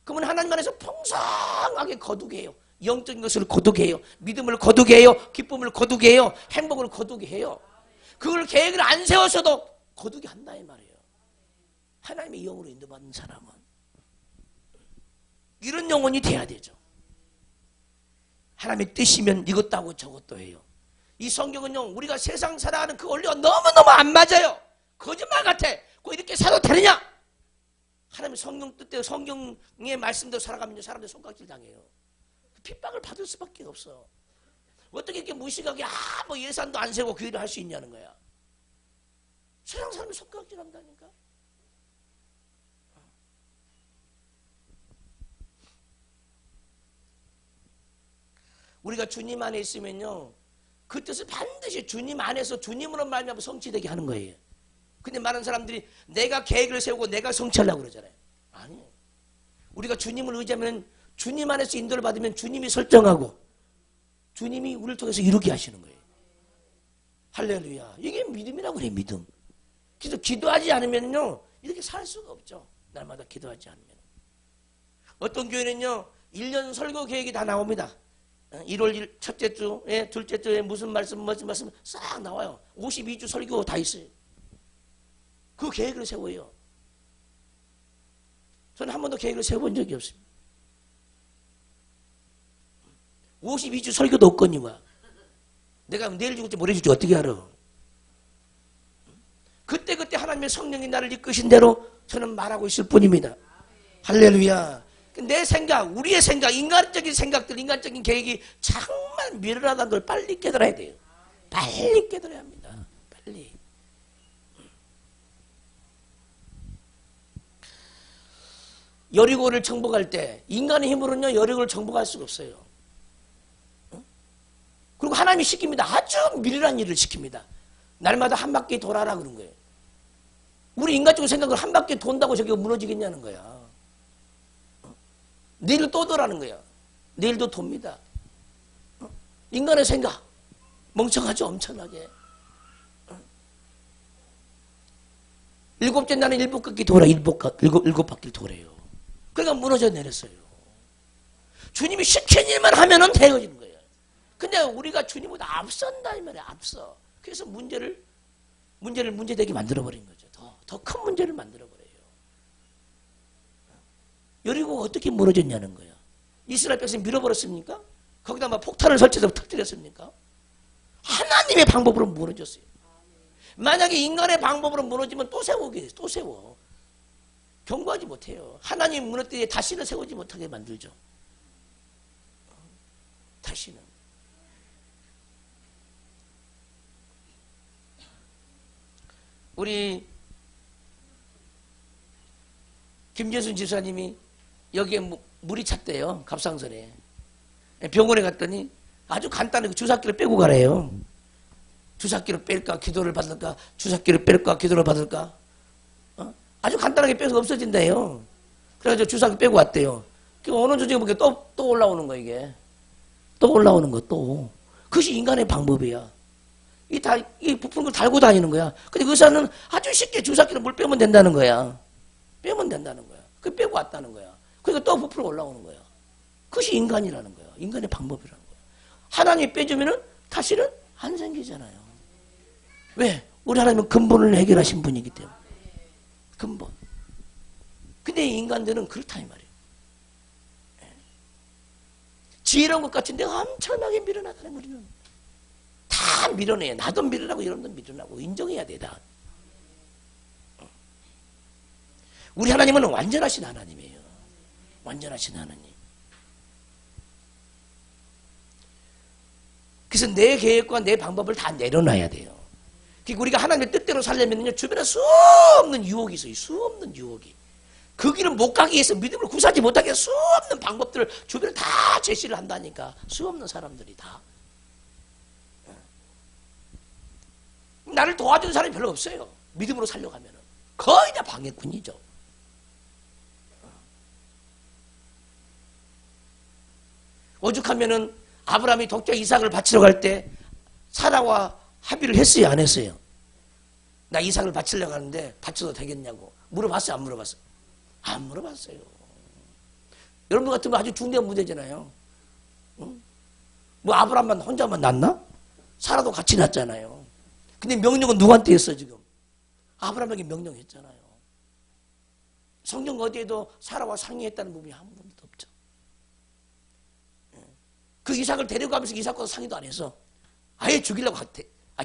그러면 하나님 안에서 풍성하게 거두게 해요. 영적인 것을 거두게 해요. 믿음을 거두게 해요. 기쁨을 거두게 해요. 행복을 거두게 해요. 그걸 계획을 안 세워서도 거두게 한다 이 말이에요. 하나님의 영으로 인도받는 사람은 이런 영혼이 돼야 되죠. 하나님의 뜻이면 이것도 하고 저것도 해요. 이 성경은요, 우리가 세상 살아가는 그 원리가 너무너무 안 맞아요. 거짓말 같아. 꼭 이렇게 살아도 되느냐? 하나님의 성경 뜻대로 성경의 말씀대로 살아가면 사람들 손가락질 당해요. 핍박을 받을 수밖에 없어. 어떻게 이렇게 무식하게 뭐 예산도 안 세고 그 일을 할 수 있냐는 거야. 세상 사람이 손가락질 한다니까. 우리가 주님 안에 있으면요, 그 뜻을 반드시 주님 안에서 주님으로 말미암아 성취되게 하는 거예요. 근데 많은 사람들이 내가 계획을 세우고 내가 성취하려고 그러잖아요. 아니에요. 우리가 주님을 의지하면 주님 안에서 인도를 받으면 주님이 설정하고 주님이 우리를 통해서 이루게 하시는 거예요. 할렐루야. 이게 믿음이라고 그래, 믿음. 그래서 기도하지 않으면요, 이렇게 살 수가 없죠. 날마다 기도하지 않으면. 어떤 교회는요, 1년 설교 계획이 다 나옵니다. 1월 1일 첫째 주에 둘째 주에 무슨 말씀 싹 나와요. 52주 설교 다 있어요. 그 계획을 세워요. 저는 한 번도 계획을 세워본 적이 없습니다. 52주 설교도 없거니와 내가 내일 죽을지 모레 죽을지 어떻게 알아? 그때 하나님의 성령이 나를 이끄신 대로 저는 말하고 있을 뿐입니다. 할렐루야. 내 생각, 우리의 생각, 인간적인 생각들, 인간적인 계획이 정말 미련하다는 걸 빨리 깨달아야 돼요. 빨리 깨달아야 합니다. 빨리. 여리고를 정복할 때 인간의 힘으로는요, 여리고를 정복할 수가 없어요. 그리고 하나님이 시킵니다. 아주 미련한 일을 시킵니다. 날마다 한 바퀴 돌아라 그런 거예요. 우리 인간적인 생각을 한 바퀴 돈다고 저기가 무너지겠냐는 거야. 내일 또 도라는 거야. 내일도 돕니다. 인간의 생각 멍청하죠, 엄청나게. 7째 날은 7바퀴 돌아. 7바퀴를 돌아요. 그러니까 무너져 내렸어요. 주님이 시킨 일만 하면은 되어지는 거예요. 근데 우리가 주님보다 앞선다 이 말이야. 앞서. 그래서 문제를 문제되게 만들어버린 거죠. 더 큰 문제를 만들어버려요. 여리고가 어떻게 무너졌냐는 거야. 이스라엘 백성 밀어버렸습니까? 거기다 막 폭탄을 설치해서 터뜨렸습니까? 하나님의 방법으로 무너졌어요. 만약에 인간의 방법으로 무너지면 또 세우게 또 세워. 경고하지 못해요. 하나님 무너뜨려 다시는 세우지 못하게 만들죠. 다시는. 우리 김재순 지사님이 여기에 물이 찼대요. 갑상선에. 병원에 갔더니 아주 간단하게 주사기를 빼고 가래요. 주사기를 뺄까 기도를 받을까, 주사기를 뺄까 기도를 받을까. 아주 간단하게 빼서 없어진대요. 그래가지고 주사기 빼고 왔대요. 어느 조직에 보니까 또 올라오는 거, 이게. 또 올라오는 거, 또. 그것이 인간의 방법이야. 이 부푼 걸 달고 다니는 거야. 근데 의사는 아주 쉽게 주사기로 물 빼면 된다는 거야. 빼면 된다는 거야. 그 빼고 왔다는 거야. 그러니까 또 부풀어 올라오는 거야. 그것이 인간이라는 거야. 인간의 방법이라는 거야. 하나님이 빼주면은 다시는 안 생기잖아요. 왜? 우리 하나님은 근본을 해결하신 분이기 때문에. 근본. 근데 인간들은 그렇다 이 말이에요. 지혜로운 것 같은데 엄청나게 미련하다는 우리는. 다 미련해. 나도 미련하고 여러분도 미련하고 인정해야 돼. 다. 우리 하나님은 완전하신 하나님이에요. 완전하신 하나님. 그래서 내 계획과 내 방법을 다 내려놔야 돼요. 그러니까 우리가 하나님의 뜻대로 살려면요, 주변에 수 없는 유혹이 있어요. 수 없는 유혹이. 그 길은 못 가게 해서 믿음을 구사하지 못하게 수 없는 방법들을 주변에 다 제시를 한다니까. 수 없는 사람들이 다. 나를 도와준 사람이 별로 없어요. 믿음으로 살려가면 거의 다 방해꾼이죠. 오죽하면은 아브라함이 독자 이삭을 바치러 갈 때 사라와 합의를 했어요, 안 했어요? 나 이삭을 바치려고 하는데 바쳐도 되겠냐고 물어봤어요, 안 물어봤어요? 안 물어봤어요. 여러분 같으면 아주 중대한 문제잖아요. 응? 뭐 아브라함만 혼자만 낳나? 사라도 같이 낳잖아요. 근데 명령은 누구한테 했어 지금? 아브라함에게 명령했잖아요. 성경 어디에도 사라와 상의했다는 부분이 한 번도 없죠. 그 이삭을 데려가면서 이삭과 상의도 안 해서 아예 죽이려고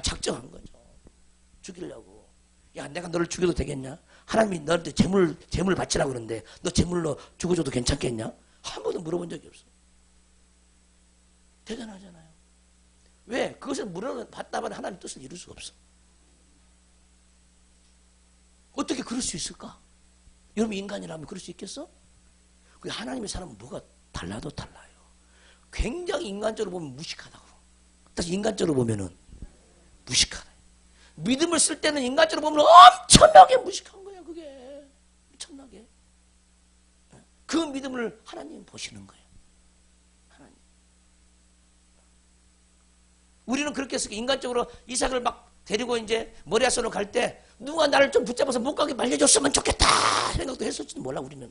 작정한 거죠. 죽이려고. 야, 내가 너를 죽여도 되겠냐? 하나님이 너한테 재물 바치라고 그러는데 너 재물로 죽어줘도 괜찮겠냐? 한 번도 물어본 적이 없어. 대단하잖아요. 왜? 그것을 물어봤다면 하나님 뜻을 이룰 수가 없어. 어떻게 그럴 수 있을까? 여러분 인간이라면 그럴 수 있겠어? 하나님의 사람은 뭐가 달라도 달라요. 굉장히 인간적으로 보면 무식하다고. 다시 인간적으로 보면은 무식하다. 믿음을 쓸 때는 인간적으로 보면 엄청나게 무식한 거야, 그게. 엄청나게. 그 믿음을 하나님 보시는 거예요. 하나님. 우리는 그렇게 해서 인간적으로 이삭을 막 데리고 이제 모리아산으로 갈 때 누가 나를 좀 붙잡아서 못 가게 말려줬으면 좋겠다 생각도 했을지도 몰라, 우리는.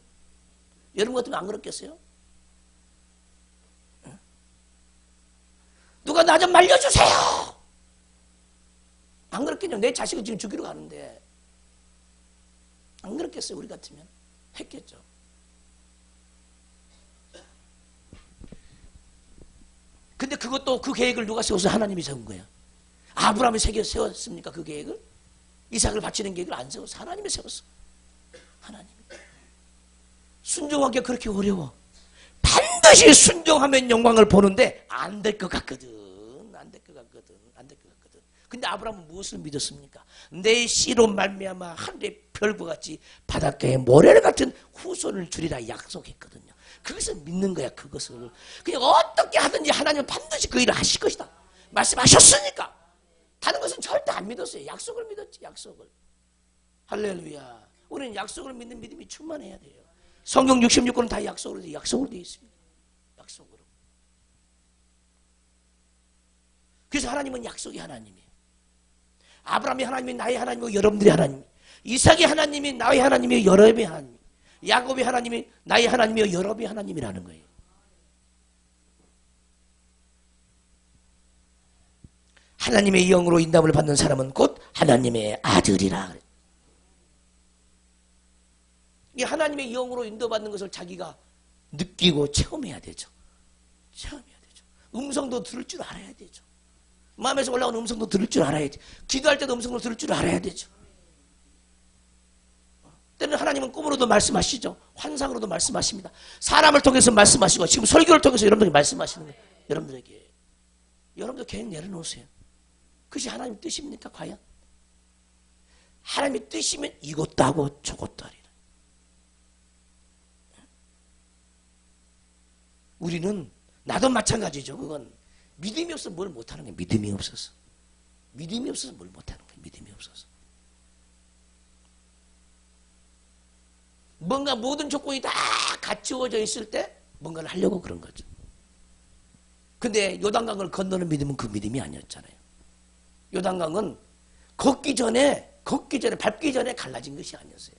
여러분 같으면 안 그렇겠어요? 누가 나 좀 말려주세요! 안 그렇겠냐? 내 자식을 지금 죽이러 가는데. 안 그렇겠어요? 우리 같으면. 했겠죠. 근데 그것도 그 계획을 누가 세워서 하나님이 세운 거야. 아브라함이 세웠습니까? 그 계획을? 이삭을 바치는 계획을 안 세워서 하나님이 세웠어. 하나님이. 순종하기가 그렇게 어려워. 반드시 순종하면 영광을 보는데 안 될 것 같거든. 안 될 것 같거든. 안 될 것 같거든. 근데 아브라함은 무엇을 믿었습니까? 내 씨로 말미암아 하늘의 별과 같이 바닷가에 모래 같은 후손을 주리라 약속했거든요. 그것을 믿는 거야. 그것을 그냥 어떻게 하든지 하나님은 반드시 그 일을 하실 것이다. 말씀하셨으니까. 다른 것은 절대 안 믿었어요. 약속을 믿었지. 약속을. 할렐루야. 우리는 약속을 믿는 믿음이 충만해야 돼요. 성경 66권은 다 약속으로 되어 있습니다. 약속으로. 그래서 하나님은 약속의 하나님이에요. 아브라함의 하나님이 나의 하나님이고 여러분들의 하나님. 이삭의 하나님이 나의 하나님이요 여러분의 하나님. 야곱의 하나님이 나의 하나님이요 여러분의 하나님이라는 거예요. 하나님의 영으로 인도함을 받는 사람은 곧 하나님의 아들이라. 이 하나님의 영으로 인도받는 것을 자기가 느끼고 체험해야 되죠. 체험해야 되죠. 음성도 들을 줄 알아야 되죠. 마음에서 올라오는 음성도 들을 줄 알아야 되죠. 기도할 때도 음성도 들을 줄 알아야 되죠. 때는 하나님은 꿈으로도 말씀하시죠. 환상으로도 말씀하십니다. 사람을 통해서 말씀하시고 지금 설교를 통해서 여러분들에게 말씀하시는 거예요. 여러분들에게. 여러분들 계획 내려놓으세요. 그것이 하나님 뜻입니까 과연? 하나님의 뜻이면 이것도 하고 저것도 하리라. 우리는 나도 마찬가지죠. 그건 믿음이 없어서 뭘 못하는 거예요. 믿음이 없어서. 믿음이 없어서 뭘 못하는 거예요. 믿음이 없어서. 뭔가 모든 조건이 다 갖추어져 있을 때 뭔가를 하려고 그런 거죠. 근데 요단강을 건너는 믿음은 그 믿음이 아니었잖아요. 요단강은 밟기 전에 갈라진 것이 아니었어요.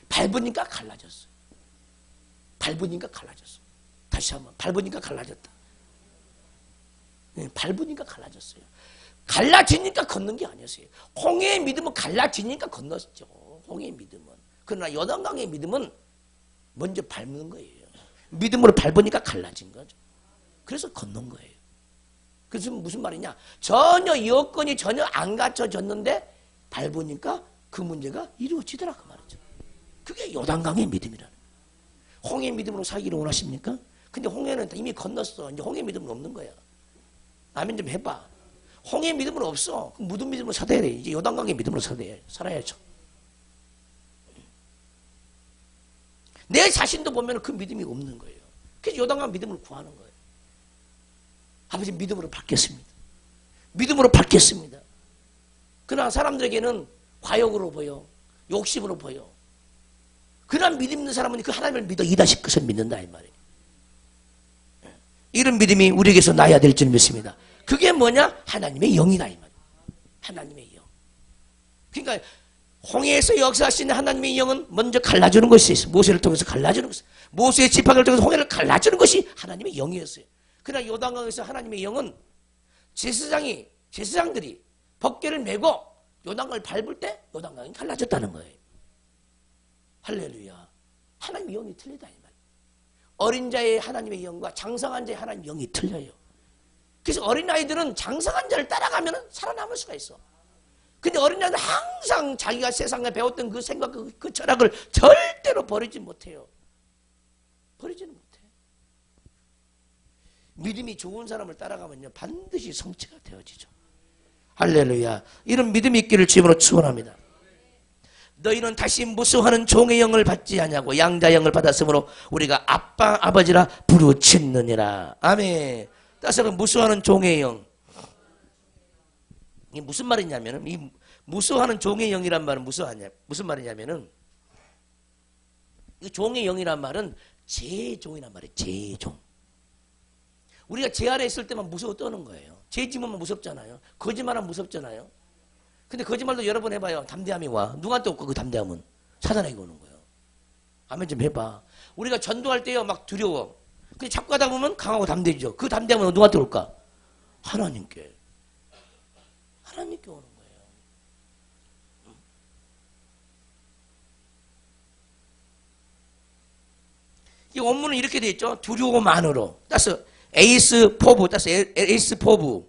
밟으니까 갈라졌어요. 밟으니까 갈라졌어요. 다시 한번 밟으니까 갈라졌다. 네, 밟으니까 갈라졌어요. 갈라지니까 걷는 게 아니었어요. 홍해의 믿음은 갈라지니까 건넜죠. 홍해의 믿음은. 그러나 요단강의 믿음은 먼저 밟는 거예요. 믿음으로 밟으니까 갈라진 거죠. 그래서 건넌 거예요. 그래서 무슨 말이냐? 전혀 여건이 전혀 안 갖춰졌는데 밟으니까 그 문제가 이루어지더라 그 말이죠. 그게 요단강의 믿음이라는 거예요. 홍해의 믿음으로 살기를 원하십니까? 근데 홍해는 이미 건넜어. 이제 홍해 믿음은 없는 거야. 아멘 좀 해봐. 홍해 믿음은 없어. 무덤 믿음으로 살아야 돼. 이제 요단강의 믿음으로 살아야죠. 내 자신도 보면 그 믿음이 없는 거예요. 그래서 요단강 믿음을 구하는 거예요. 아버지 믿음으로 받겠습니다. 믿음으로 받겠습니다. 그러나 사람들에게는 과욕으로 보여. 욕심으로 보여. 그러나 믿음 있는 사람은 그 하나님을 믿어 이다시 것을 믿는다 이 말이에요. 이런 믿음이 우리에게서 나야 될 줄 믿습니다. 그게 뭐냐? 하나님의 영이다 이 말이에요. 하나님의 영. 그러니까 홍해에서 역사하시는 하나님의 영은 먼저 갈라주는 것이 있어요. 모세를 통해서 갈라주는 것이 있어요. 모세의 지팡이를 통해서 홍해를 갈라주는 것이 하나님의 영이었어요. 그러나 요단강에서 하나님의 영은 제사장들이 법궤를 메고 요단강을 밟을 때 요단강이 갈라졌다는 거예요. 할렐루야. 하나님의 영이 틀리다 이 말이에요. 어린 자의 하나님의 영과 장성한 자의 하나님의 영이 틀려요. 그래서 어린아이들은 장성한 자를 따라가면 살아남을 수가 있어. 근데 어린아이들은 항상 자기가 세상에 배웠던 그 생각, 그 철학을 절대로 버리지 못해요. 버리지는 못해. 믿음이 좋은 사람을 따라가면요 반드시 성취가 되어지죠. 할렐루야. 이런 믿음이 있기를 주님으로 축원합니다. 너희는 다시 무수하는 종의 영을 받지 아니하고 양자의 영을 받았으므로 우리가 아빠 아버지라 부르짖느니라. 아멘. 따라서 무수하는 종의 영. 이게 무슨 말이냐면은 이 무수하는 종의 영이란 말은 무슨 말이냐면은 이 종의 영이란 말은 제종이란 말이에요. 제종. 우리가 제 아래 있을 때만 무서워 떠는 거예요. 제 집은 무섭잖아요. 거짓말하면 무섭잖아요. 근데 거짓말도 여러 번 해봐요. 담대함이 와. 누구한테 올까 그 담대함은? 사단에게 오는 거예요. 아멘 좀 해봐. 우리가 전도할 때요 막 두려워. 근데 자꾸 하다 보면 강하고 담대해지죠. 그 담대함은 누구한테 올까? 하나님께. 하나님께 오는 거예요. 이 원문은 이렇게 되어 있죠. 두려움만으로. 따서 에이스 포부. 따서 에이스 포부.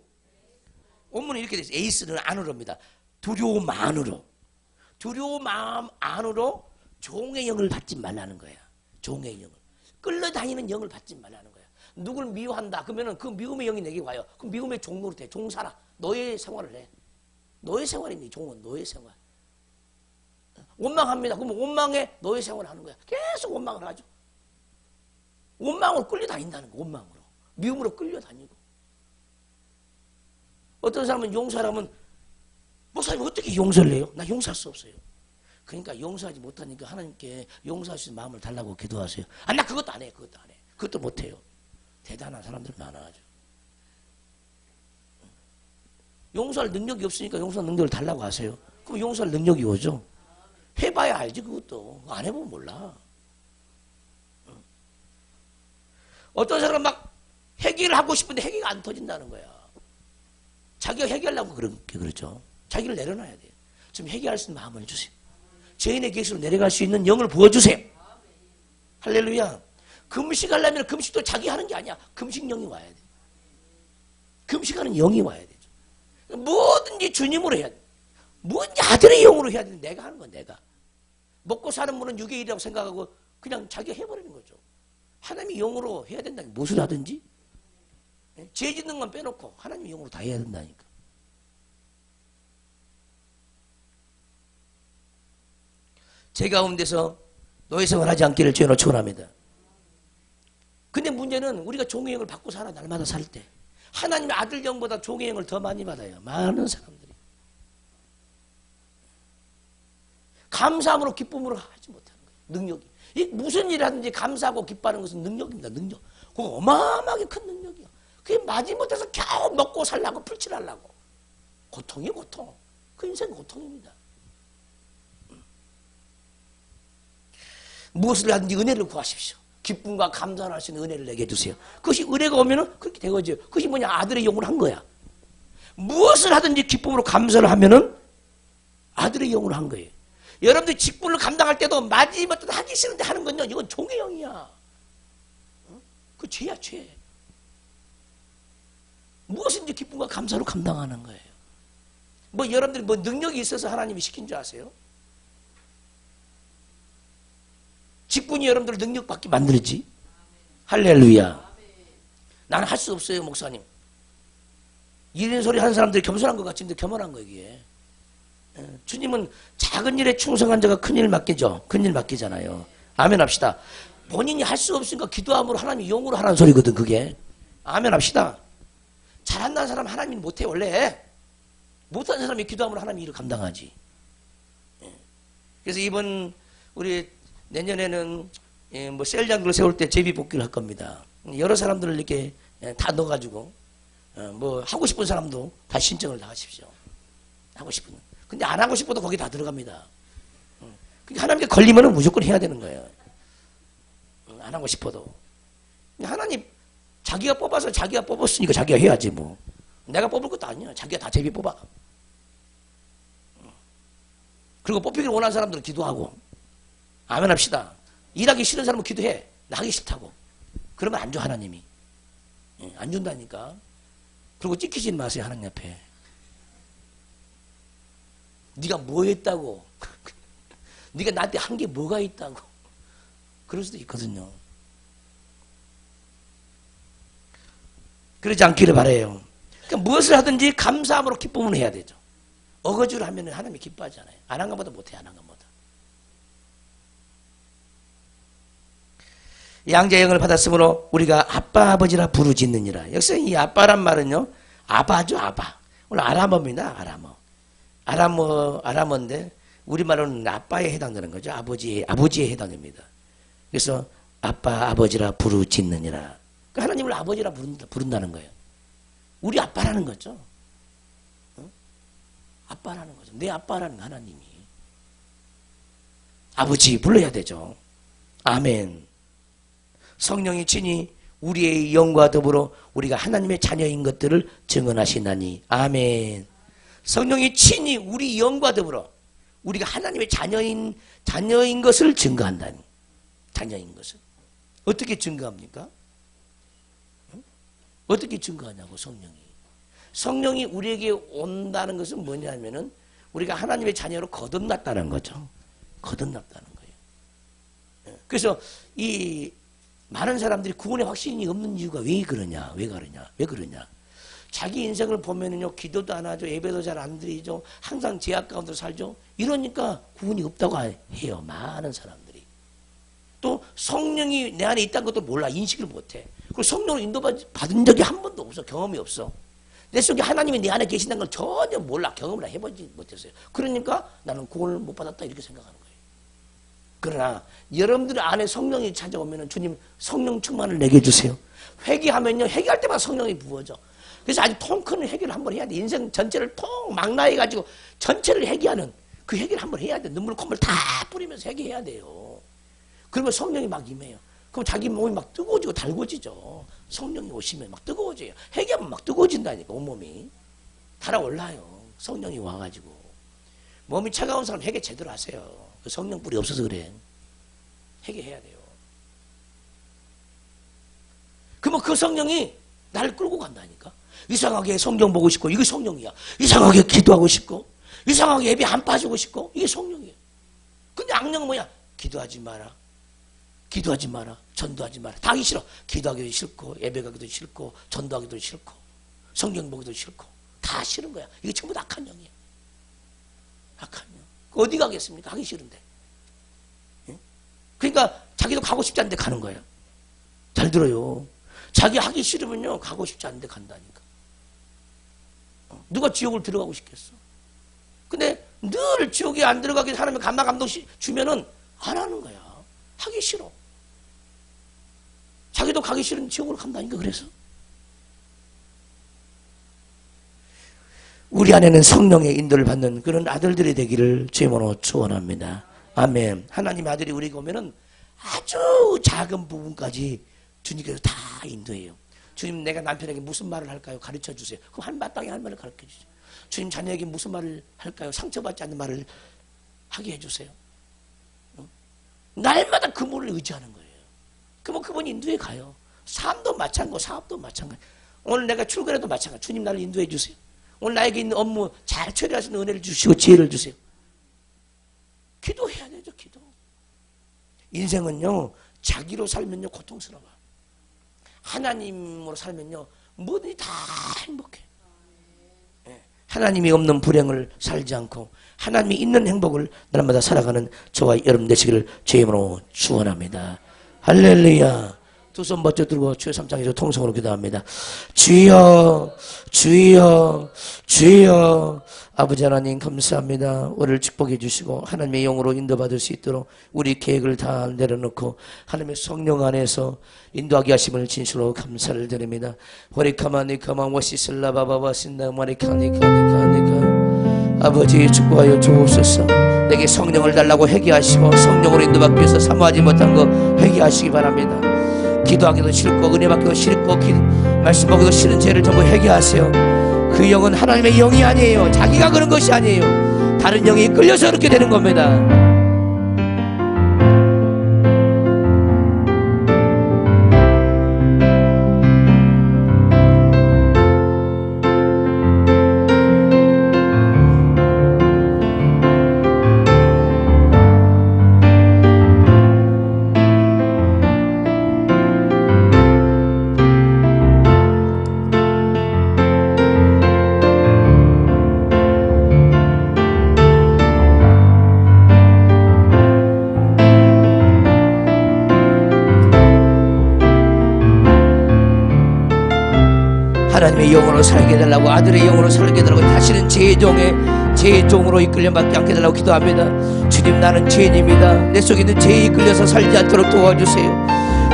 원문은 이렇게 되어 있어요. 에이스는 안으로입니다. 두려움만으로. 두려움 안으로 종의 영을 받지 말라는 거야. 종의 영을. 끌려다니는 영을 받지 말라는 거야. 누굴 미워한다. 그러면 그 미움의 영이 내게 와요. 그럼 미움의 종로로 돼. 종사라. 너의 생활을 해. 너의 생활이니 종은 너의 생활. 원망합니다. 그러면 원망에 너의 생활을 하는 거야. 계속 원망을 하죠. 원망으로 끌려다닌다는 거. 원망으로. 미움으로 끌려다니고. 어떤 사람은 용서하면 목사님 어떻게 용서를 해요? 나 용서할 수 없어요. 그러니까 용서하지 못하니까 하나님께 용서할 수 있는 마음을 달라고 기도하세요. 아, 나 그것도 안 해. 그것도 안 해. 그것도 못해요. 대단한 사람들 많아가지고. 용서할 능력이 없으니까 용서할 능력을 달라고 하세요. 그럼 용서할 능력이 오죠. 해봐야 알지 그것도. 안 해보면 몰라. 어떤 사람은 막 해결을 하고 싶은데 해결이 안 터진다는 거야. 자기가 해결하려고 그러죠. 자기를 내려놔야 돼요. 좀 해결할 수 있는 마음을 주세요. 죄인의 계시로 내려갈 수 있는 영을 부어주세요. 할렐루야. 금식하려면 금식도 자기 하는 게 아니야. 금식령이 와야 돼. 금식하는 영이 와야 되죠. 뭐든지 주님으로 해야 돼. 뭐든지 아들의 영으로 해야 돼. 내가 하는 건 내가. 먹고 사는 분은 육의 일이라고 생각하고 그냥 자기가 해버리는 거죠. 하나님이 영으로 해야 된다니 무엇을 하든지. 죄 짓는 건 빼놓고 하나님의 영으로 다 해야 된다니까. 제 가운데서 노예생활 하지 않기를 주님으로 축원합니다. 근데 문제는 우리가 종의 영을 받고 살아 날마다 살 때 하나님의 아들 영보다 종의 영을 더 많이 받아요. 많은 사람들이. 감사함으로 기쁨으로 하지 못하는 거예요. 능력이. 이 무슨 일을 하든지 감사하고 기뻐하는 것은 능력입니다. 능력. 그거 어마어마하게 큰 능력이야. 그게 마지못해서 겨우 먹고 살라고 풀칠하려고. 고통이에요, 고통. 그 인생 고통입니다. 무엇을 하든지 은혜를 구하십시오. 기쁨과 감사를 할 수 있는 은혜를 내게 해주세요. 그것이 은혜가 오면은 그렇게 되거든요. 그것이 뭐냐? 아들의 영으로 한 거야. 무엇을 하든지 기쁨으로 감사를 하면은 아들의 영으로 한 거예요. 여러분들이 직분을 감당할 때도 마지막에 하기 싫은데 하는 건요. 이건 종의 영이야. 그 죄야, 죄. 무엇인지 기쁨과 감사로 감당하는 거예요. 뭐 여러분들이 뭐 능력이 있어서 하나님이 시킨 줄 아세요? 직분이 여러분들 능력 받게 만들지. 할렐루야. 나는 할 수 없어요, 목사님. 이런 소리 하는 사람들이 겸손한 것 같은데 겸손한 거 이게. 주님은 작은 일에 충성한 자가 큰 일 맡기죠. 큰 일 맡기잖아요. 아멘 합시다. 본인이 할 수 없으니까 기도함으로 하나님이 용으로 하라는 소리거든 그게. 아멘 합시다. 잘한다는 사람 하나님이 못해 원래. 못하는 사람이 기도함으로 하나님이 일을 감당하지. 그래서 이번 우리 내년에는 뭐 셀장들 세울 때 제비뽑기를 할 겁니다. 여러 사람들을 이렇게 다 넣어가지고 뭐 하고 싶은 사람도 다 신청을 다 하십시오. 하고 싶은. 근데 안 하고 싶어도 거기 다 들어갑니다. 그러니까 하나님께 걸리면은 무조건 해야 되는 거예요. 안 하고 싶어도. 하나님 자기가 뽑아서 자기가 뽑았으니까 자기가 해야지 뭐. 내가 뽑을 것도 아니야. 자기가 다 제비 뽑아. 그리고 뽑히기를 원하는 사람들은 기도하고. 아멘 합시다. 일하기 싫은 사람은 기도해. 나 하기 싫다고. 그러면 안 줘 하나님이. 안 준다니까. 그리고 찍히지 마세요 하나님 앞에. 네가 뭐 했다고. 네가 나한테 한 게 뭐가 있다고. 그럴 수도 있거든요. 그러지 않기를 바라요. 그러니까 무엇을 하든지 감사함으로 기쁨을 해야 되죠. 어거지로 하면 하나님이 기뻐하잖아요. 안 한 것보다 못해, 안 한 것보다. 양자의 영을 받았으므로 우리가 아빠 아버지라 부르짖느니라. 역시 이 아빠란 말은요, 아바죠, 아바. 오늘 아람어입니다, 아람어. 아람어인데 우리말로는 아빠에 해당되는 거죠. 아버지에 해당됩니다. 그래서 아빠 아버지라 부르짖느니라. 그러니까 하나님을 아버지라 부른다는 거예요. 우리 아빠라는 거죠. 아빠라는 거죠. 내 아빠라는 하나님이. 아버지 불러야 되죠. 아멘. 성령이 친히 우리의 영과 더불어 우리가 하나님의 자녀인 것들을 증언하시나니. 아멘. 성령이 친히 우리 영과 더불어 우리가 하나님의 자녀인 것을 증거한다니. 자녀인 것을. 어떻게 증거합니까? 어떻게 증거하냐고 성령이. 성령이 우리에게 온다는 것은 뭐냐면은 우리가 하나님의 자녀로 거듭났다는 거죠. 거듭났다는 거예요. 그래서 이 많은 사람들이 구원의 확신이 없는 이유가 왜 그러냐? 자기 인생을 보면은요, 기도도 안 하죠, 예배도 잘 안 드리죠, 항상 죄악 가운데 살죠. 이러니까 구원이 없다고 해요, 많은 사람들이. 또 성령이 내 안에 있다는 것도 몰라, 인식을 못해. 그리고 성령으로 인도받은 적이 한 번도 없어, 경험이 없어. 내 속에 하나님이 내 안에 계신다는 걸 전혀 몰라, 경험을 해보지 못했어요. 그러니까 나는 구원을 못 받았다 이렇게 생각하는 거예요. 그러나 여러분들 안에 성령이 찾아오면 주님 성령 충만을 내게 주세요. 회개하면요, 회개할 때마다 성령이 부어져. 그래서 아주 통 큰 회개를 한번 해야 돼. 인생 전체를 통 망라해가지고 전체를 회개하는 그 회개를 한번 해야 돼. 눈물 콧물 다 뿌리면서 회개해야 돼요. 그러면 성령이 막 임해요. 그럼 자기 몸이 막 뜨거워지고 달궈지죠. 성령이 오시면 막 뜨거워져요. 회개하면 막 뜨거워진다니까, 온몸이. 달아올라요. 성령이 와가지고. 몸이 차가운 사람 회개 제대로 하세요. 그 성령 뿌리 없어서 그래. 회개해야 돼요. 그러면 그 성령이 나를 끌고 간다니까. 이상하게 성경 보고 싶고, 이게 성령이야. 이상하게 기도하고 싶고, 이상하게 예배 안 빠지고 싶고, 이게 성령이에요. 근데 악령은 뭐야? 기도하지 마라. 기도하지 마라. 전도하지 마라. 다 하기 싫어. 기도하기도 싫고, 예배 가기도 싫고, 전도하기도 싫고, 성경 보기도 싫고, 다 싫은 거야. 이게 전부 다 악한 영이야. 악한 영. 어디 가겠습니까? 하기 싫은데. 그러니까 자기도 가고 싶지 않은데 가는 거야. 잘 들어요. 자기 하기 싫으면요, 가고 싶지 않은데 간다니까. 누가 지옥을 들어가고 싶겠어? 근데 늘 지옥에 안 들어가게 하나님의 감동 주면은 안 하는 거야. 하기 싫어. 자기도 가기 싫은 지옥으로 간다니까. 그래서 우리 안에는 성령의 인도를 받는 그런 아들들이 되기를 주님으로 축원합니다. 아멘. 하나님의 아들이 우리에게 오면은 아주 작은 부분까지 주님께서 다 인도해요. 주님, 내가 남편에게 무슨 말을 할까요? 가르쳐 주세요. 그럼 마땅히 할 말을 가르쳐 주세요. 주님, 자녀에게 무슨 말을 할까요? 상처받지 않는 말을 하게 해주세요. 날마다 그분을 의지하는 거예요. 그러면 그분이 인도해 가요. 삶도 마찬가지고 사업도 마찬가지. 오늘 내가 출근해도 마찬가지. 주님, 나를 인도해 주세요. 오늘 나에게 있는 업무 잘 처리할 수 있는 은혜를 주시고 지혜를 주세요. 기도해야 되죠, 기도. 인생은요, 자기로 살면요, 고통스러워. 하나님으로 살면요, 뭐든지 다 행복해. 예. 하나님이 없는 불행을 살지 않고 하나님이 있는 행복을 날마다 살아가는 저와 여러분 되시기를 주의 이름으로 축원합니다. 할렐루야. 두 손 번쩍 들고 주의 3장에서 통성으로 기도합니다. 주여 주여 주여. 아버지 하나님 감사합니다. 우리를 축복해 주시고 하나님의 영으로 인도받을 수 있도록 우리 계획을 다 내려놓고 하나님의 성령 안에서 인도하게 하심을 진실로 감사를 드립니다. 와리카마니카마 와시슬라바바바신나 와리카니카니카니카. 아버지 축복하여 주옵소서. 내게 성령을 달라고 회개하시고 성령으로 인도받기 위해서 사모하지 못한 거 회개하시기 바랍니다. 기도하기도 싫고 은혜 받기도 싫고 말씀 보기도 싫은 죄를 전부 회개하세요. 그 영은 하나님의 영이 아니에요. 자기가 그런 것이 아니에요. 다른 영이 끌려서 그렇게 되는 겁니다. 하나님의 영으로 살게 해달라고, 아들의 영으로 살게 해달라고, 다시는 죄의 종으로 이끌려받지 않게 해달라고 기도합니다. 주님, 나는 죄인입니다. 내 속에 있는 죄에 이끌려서 살지 않도록 도와주세요.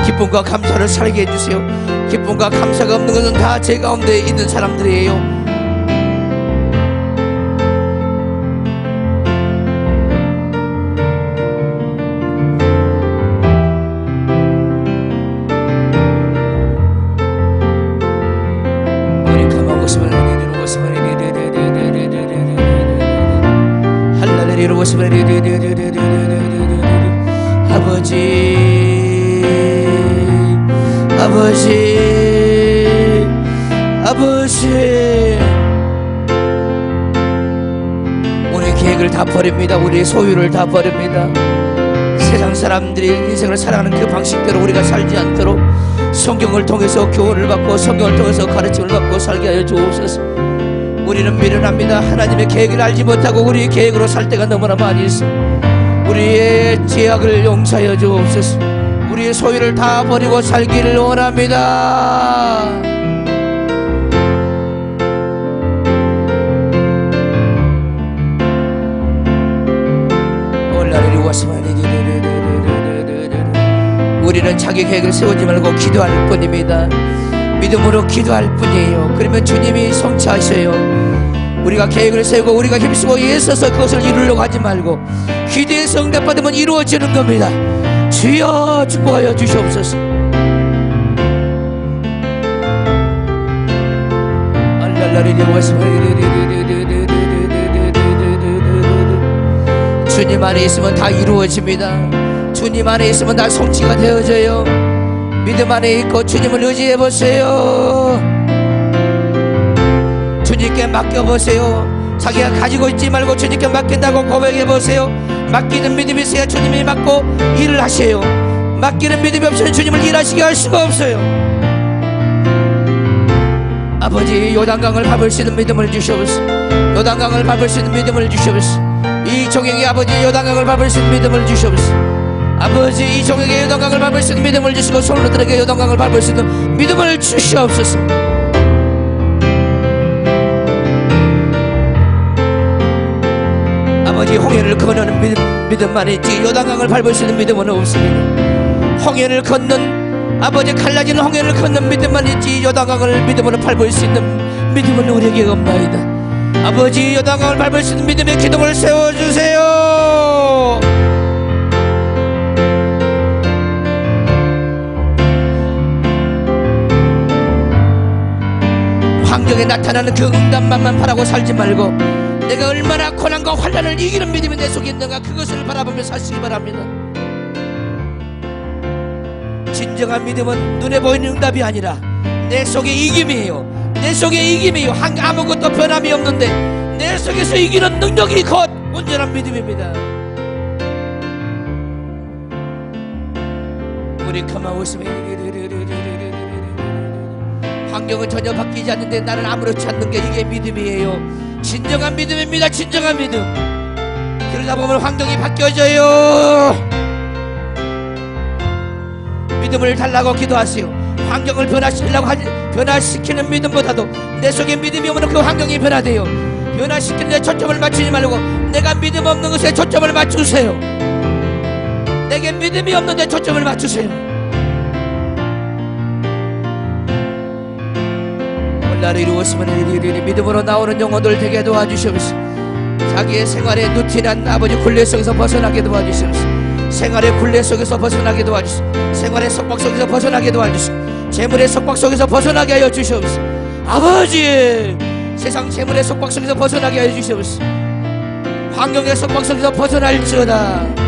기쁨과 감사를 살게 해주세요. 기쁨과 감사가 없는 것은 다 제 가운데 있는 사람들이에요. 아버지 우리의 계획을 다 버립니다. 우리의 소유를 다 버립니다. 세상 사람들이 인생을 살아가는 그 방식대로 우리가 살지 않도록 성경을 통해서 교훈을 받고 성경을 통해서 가르침을 받고 살게 하여 주옵소서. 우리는 미련합니다. 하나님의 계획을 알지 못하고 우리의 계획으로 살 때가 너무나 많이 있어. 우리의 죄악을 용서하여 주옵소서. 우리의 소유를 다 버리고 살기를 원합니다. 우리는 자기 계획을 세우지 말고 기도할 뿐입니다. 믿음으로 기도할 뿐이에요. 그러면 주님이 성취하셔요. 우리가 계획을 세우고 우리가 힘쓰고 애써서 그것을 이루려고 하지 말고 기도해서 응답받으면 이루어지는 겁니다. 주여 축복하여 주시옵소서. 주님 안에 있으면 다 이루어집니다. 주님 안에 있으면 다 성취가 되어져요. 믿음 안에 있고 주님을 의지해보세요. 주님께 맡겨보세요. 자기가 가지고 있지 말고 주님께 맡긴다고 고백해보세요. 맡기는 믿음이 있어야 주님이 맡고 일을 하세요. 맡기는 믿음이 없으면 주님을 일하시게 할 수가 없어요. 아버지, 요단강을 밟을 수 있는 믿음을 주시옵소서. 요단강을 밟을 수 있는 믿음을 주시옵소서. 이 종에게 아버지 요단강을 밟을 수 있는 믿음을 주시옵소서. 아버지, 이 종에게 요단강을 밟을 수 있는 믿음을 주시고 솔로들에게 요단강을 밟을 수 있는 믿음을 주시옵소서. 아버지, 홍해를 건너는 믿음만 있지 요단강을 밟을 수 있는 믿음은 없습니다. 홍해를 건넌 아버지, 갈라지는 홍해를 건넌 믿음만 있지 요단강을 믿음으로 밟을 수 있는 믿음은 우리에게 없나이다. 아버지, 요단강을 밟을 수 있는 믿음의 기둥을 세워주세요. 환경에 나타나는 그 응답만만 바라고 살지 말고 내가 얼마나 고난과 환난을 이기는 믿음이 내 속에 있는가 그것을 바라보며 사시기 바랍니다. 진정한 믿음은 눈에 보이는 응답이 아니라 내 속의 이김이에요. 내 속의 이김이에요. 아무것도 변함이 없는데 내 속에서 이기는 능력이 곧 온전한 믿음입니다. 우리 가마우스메 환경은 전혀 바뀌지 않는데 나는 아무렇지 않는 게 이게 믿음이에요. 진정한 믿음입니다. 진정한 믿음. 그러다 보면 환경이 바뀌어져요. 믿음을 달라고 기도하세요. 환경을 변화시키는 믿음보다도 내 속에 믿음이 오면 그 환경이 변화돼요. 변화시키는 데 초점을 맞추지 말고 내가 믿음 없는 것에 초점을 맞추세요. 내게 믿음이 없는 데 초점을 맞추세요. 나를 이루었으면 이르리니 믿음으로 나오는 영혼들 되게 도와주시옵소서. 자기의 생활의 루틴한 아버지 굴레 속에서 벗어나게 도와주시옵소서. 생활의 굴레 속에서 벗어나게 도와주시옵소서. 생활의 속박 속에서 벗어나게 도와주시옵소서. 재물의 속박 속에서 벗어나게 하여 주시옵소서. 아버지, 세상 재물의 속박 속에서 벗어나게 하여 주시옵소서. 환경의 속박 속에서 벗어날지어다.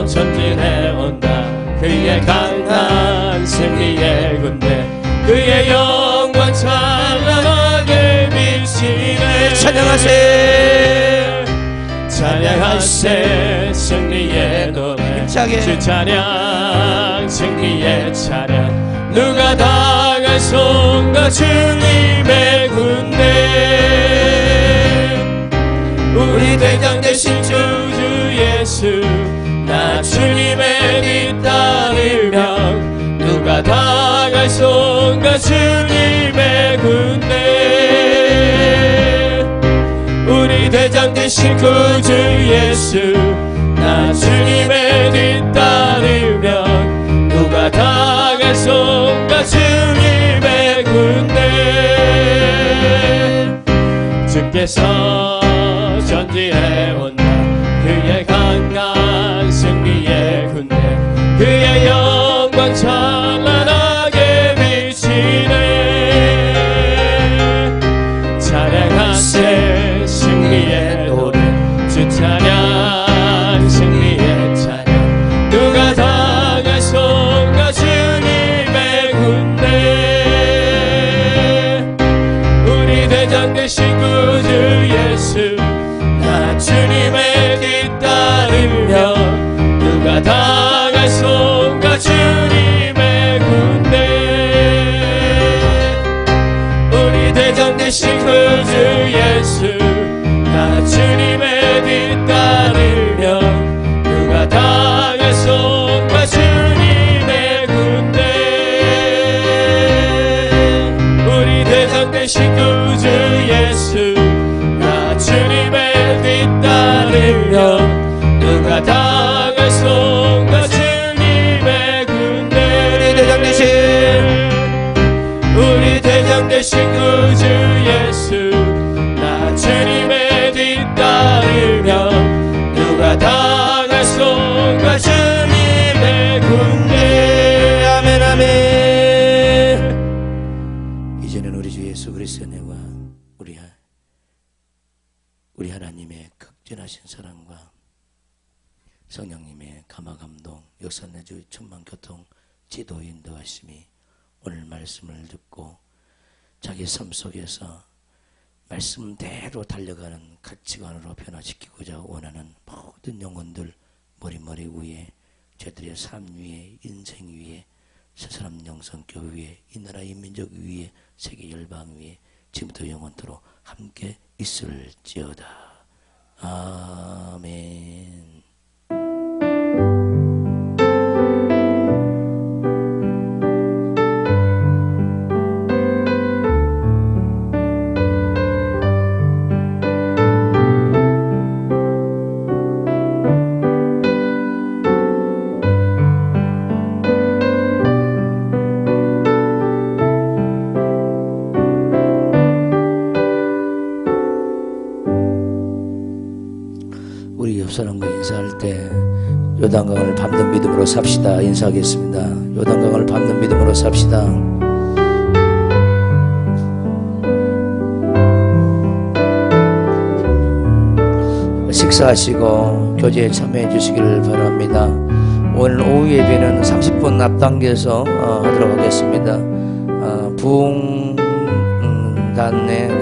전진해온다. 그의 강한 승리의 군대, 그의 영광 찬란하게 비치네. 찬양하세, 찬양하세. 승리의 노래, 주 찬양, 승리의 찬양. 누가 당하소가 주님의 군대. 우리 대장 되신 주 예수, 나 주님의 뒤따르면 누가 당하소가 주님의 군대. 우리 대장 되신 구주 예수, 나 주님의 뒤따르면 누가 당하소가 주님의 군대. 주께서 전진해온다. 그의 강한 승리의 군대, 그의 영광 찬란하게 비치네. 찬양하세. 승리의 노래, 주 찬양, 승리의 찬양. 누가 당하소가 주님의 군대. 우리 대장 되신 구주 예수, 나 주님의 뒤따르면 누가 당하소가 주님의 군대. 우리 대장 되신 구주 예수, 나 주님의 뒤따르면 누가 당하소가 주님의 군대. 우리 대장 되신 구주 예수, 나 주님의 뒤따르면 누가 당하소가 주님의 군대. 우리 대장 되신 구주 예수, 나 주님의 뒤따르면 누가 당하소가 주님의 군대. 아멘, 아멘. 이제는 우리 주 예수 그리스도의 은혜와 우리 하나님의 극진하신 사랑과 성령님의 감화감동, 역사내주 천만교통 지도 인도하심이 오늘 말씀을 듣고 자기 삶 속에서 말씀대로 달려가는 가치관으로 변화시키고자 원하는 모든 영혼들 머리 위에, 저들의 삶 위에, 인생 위에, 새사람 영성교회 위에, 이 나라 이 민족 위에, 세계 열방 위에 지금부터 영원토록 함께 있을지어다. 아멘. 우리 옆사람과 인사할 때 요단강을 밟는 믿음으로 삽시다. 인사하겠습니다. 요단강을 밟는 믿음으로 삽시다. 식사하시고 교제에 참여해 주시기를 바랍니다. 오늘 오후 예배는 30분 앞당겨서 하도록 하겠습니다. 부흥 닿네.